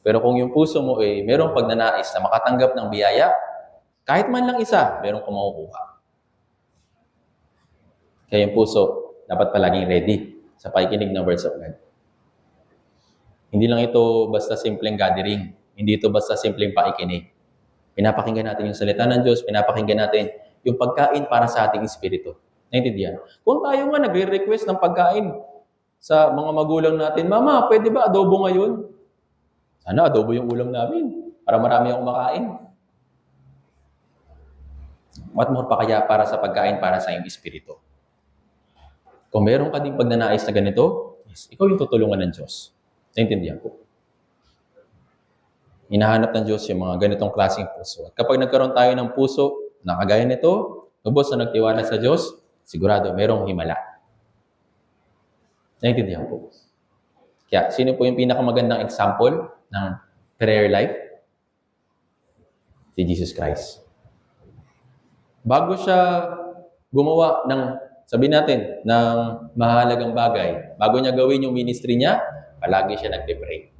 Pero kung yung puso mo merong pagnanais na makatanggap ng biyaya, kahit man lang isa, meron kang makukuha. Kaya yung puso, dapat palaging ready sa pakikinig ng words of God. Hindi lang ito basta simpleng gathering. Hindi ito basta simpleng pakikinig. Pinapakinggan natin yung salita ng Diyos, pinapakinggan natin yung pagkain para sa ating espiritu. Naintindihan? Kung tayo nga nagre-request ng pagkain sa mga magulang natin, Mama, pwede ba adobo ngayon? Sana adobo yung ulam namin para marami akong makain. What more pa kaya para sa pagkain para sa iyong espiritu? Kung meron ka ding pagnanais na ganito, yes, ikaw yung tutulungan ng Diyos. Naintindihan ko. Hinahanap ng Diyos yung mga ganitong klaseng puso. At kapag nagkaroon tayo ng puso na kagaya nito, lubos na nagtiwala sa Diyos, sigurado merong himala. Naintindihan po. Kaya, sino po yung pinakamagandang example ng prayer life? Si Jesus Christ. Bago siya gumawa ng, sabihin natin, ng mahalagang bagay, bago niya gawin yung ministry niya, palagi siya nagpe-pray.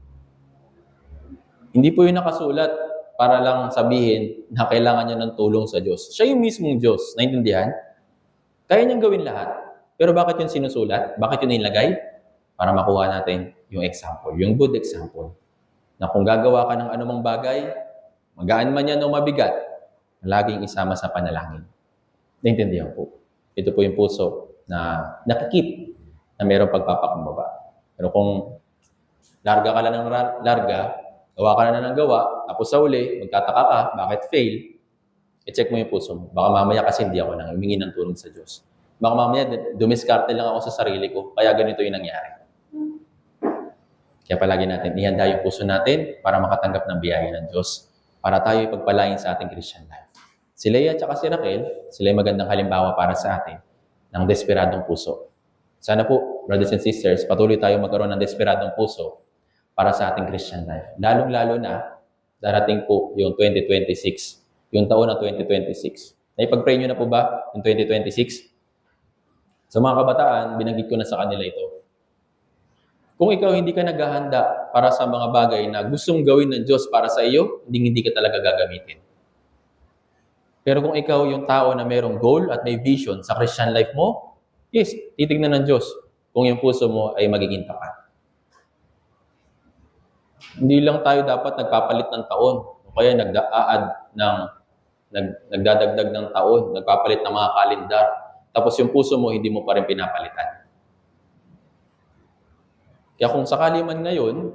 Hindi po yun nakasulat para lang sabihin na kailangan niya ng tulong sa Diyos. Siya yung mismong Diyos, naintindihan? Kaya niyang gawin lahat. Pero bakit yun sinusulat? Bakit yun nilagay? Para makuha natin yung example, yung good example. Na kung gagawa ka ng anumang bagay, magaan man yan o mabigat, laging isama sa panalangin. Naintindihan po. Ito po yung puso na nakikip na mayroong pagpapakumbaba. Pero kung larga ka lang ng larga, gawa ka na ng gawa, tapos sa uli, magtataka ka, bakit fail? I-check mo yung puso mo. Baka mamaya kasi hindi ako nang humingi ng tulong sa Diyos. Baka mamaya dumiskarte lang ako sa sarili ko, kaya ganito yung nangyari. Kaya palagi natin, ihanda yung puso natin para makatanggap ng biyaya ng Diyos, para tayo ipagpalain sa ating Christian life. Si Leah at si Raquel, sila ay magandang halimbawa para sa atin ng desperadong puso. Sana po, brothers and sisters, patuloy tayo magkaroon ng desperadong puso para sa ating Christian life. Lalong-lalo na, darating po yung 2026, yung taon na 2026. Naipag-pray nyo na po ba yung 2026? Sa mga kabataan, binanggit ko na sa kanila ito. Kung ikaw hindi ka naghahanda para sa mga bagay na gustong gawin ng Diyos para sa iyo, hindi ka talaga gagamitin. Pero kung ikaw yung tao na mayroong goal at may vision sa Christian life mo, yes, titignan ng Diyos kung yung puso mo ay magiging tapat. Hindi lang tayo dapat nagpapalit ng taon o kaya nagdadagdag ng taon, nagpapalit ng mga kalendar. Tapos yung puso mo, hindi mo pa rin pinapalitan. Kaya kung sakali man ngayon,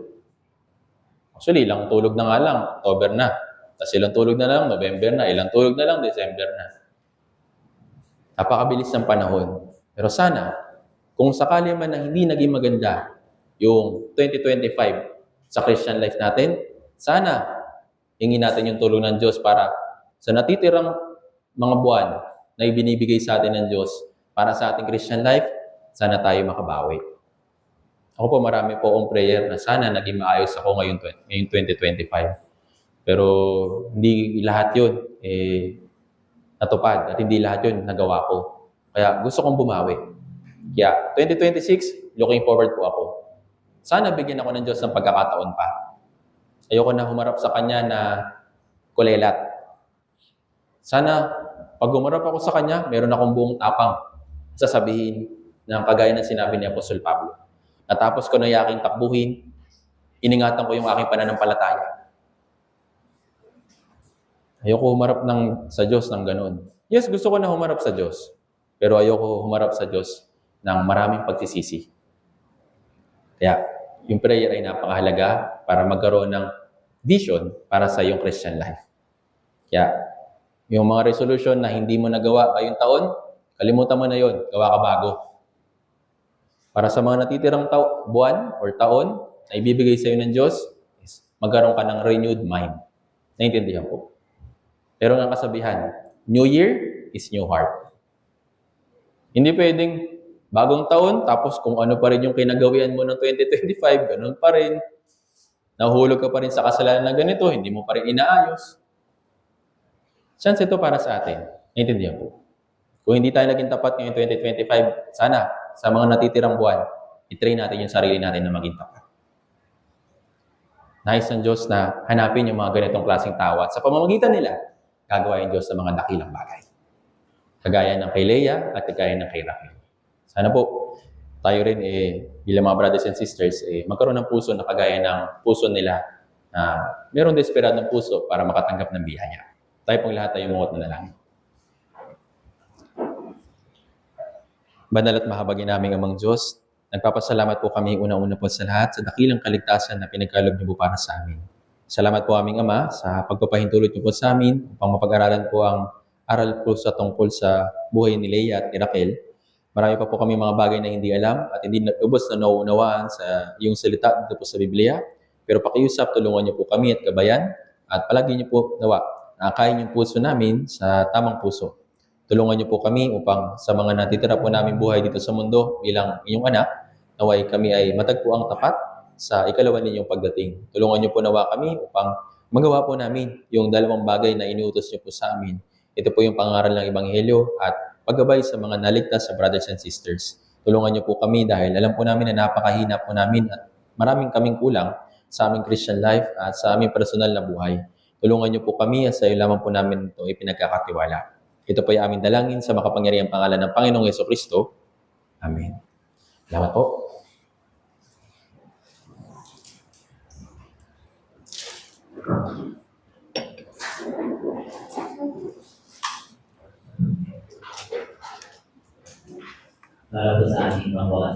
actually, ilang tulog na nga lang, October na. Tapos ilang tulog na lang, November na. Ilang tulog na lang, December na. Napakabilis ng panahon. Pero sana, kung sakali man na hindi naging maganda yung 2025 sa Christian life natin, sana hingin natin yung tulong ng Diyos para sa natitirang mga buwan na ibinibigay sa atin ng Diyos para sa ating Christian life, sana tayo makabawi. Ako po, marami po akong prayer na sana naging maayos ako ngayong 2025. Pero hindi lahat yun natupad at hindi lahat yun nagawa ko. Kaya gusto kong bumawi. Kaya 2026, looking forward po ako. Sana bigyan ako ng Diyos ng pagkakataon pa. Ayoko na humarap sa Kanya na kulelat. Sana pag humarap ako sa Kanya, meron akong buong tapang sasabihin ng kagaya ng sinabi ni Apostol Pablo. Natapos ko na yung aking takbuhin, iningatan ko yung aking pananampalataya. Ayoko humarap sa Diyos ng ganun. Yes, gusto ko na humarap sa Diyos. Pero ayoko humarap sa Diyos ng maraming pagsisisi. Kaya, yung prayer ay napakahalaga para magkaroon ng vision para sa iyong Christian life. Kaya, yung mga resolution na hindi mo nagawa ngayong taon, kalimutan mo na yon, gawa ka bago. Para sa mga natitirang buwan or taon na ibibigay sa iyo ng Diyos, magkaroon ka ng renewed mind. Naintindihan po. Pero ang kasabihan, New Year is new heart. Hindi pwedeng bagong taon, tapos kung ano pa rin yung kinagawian mo ng 2025, ganun pa rin. Nahulog ka pa rin sa kasalanan na ganito, hindi mo pa rin inaayos. Chance ito para sa atin. Naintindihan po. Kung hindi tayo naging tapat ngayong 2025, sana sa mga natitirang buwan, i-train natin yung sarili natin na maging tapat. Nais ng Diyos na hanapin yung mga ganitong klaseng tao at sa pamamagitan nila, gagawa yung Diyos sa mga dakilang bagay. Kagaya ng kay Leah at kagaya ng kay Raquel. Sana po, tayo rin bilang mga brothers and sisters, magkaroon ng puso na kagaya ng puso nila na mayroong desperadong puso para makatanggap ng biyaya. Tayo pong lahat tayo mungot na lang. Banal at mahabagin naming Amang Diyos, nagpapasalamat po kami unang-una po sa lahat sa dakilang kaligtasan na pinagkaloob niyo po para sa amin. Salamat po aming Ama sa pagpapahintulot niyo po sa amin upang mapag-aralan po ang aral po sa tungkol sa buhay ni Leah at ni Raquel. Marami pa po kami mga bagay na hindi alam at hindi ubos na nauunawaan sa iyong salita dito po sa Biblia. Pero pakiusap, tulungan niyo po kami at gabayan at palagi niyo po nawa na akayin yung puso namin sa tamang puso. Tulungan niyo po kami upang sa mga natitira po namin buhay dito sa mundo bilang inyong anak, naway kami ay matagpo ang tapat sa ikalawa ninyong pagdating. Tulungan niyo po nawa kami upang magawa po namin yung dalawang bagay na iniutos niyo po sa amin. Ito po yung pangaral ng Ebanghelyo at paggabay sa mga naligtas sa brothers and sisters. Tulungan niyo po kami dahil alam po namin na napakahina po namin at maraming kaming kulang sa aming Christian life at sa aming personal na buhay. Tulungan niyo po kami at sa iyo lamang po namin ito ipinagkakatiwala. Ito po yung aming dalangin sa makapangyarihang pangalan ng Panginoong Jesucristo. Amen. Salamat po. Para po sa ating pangwakas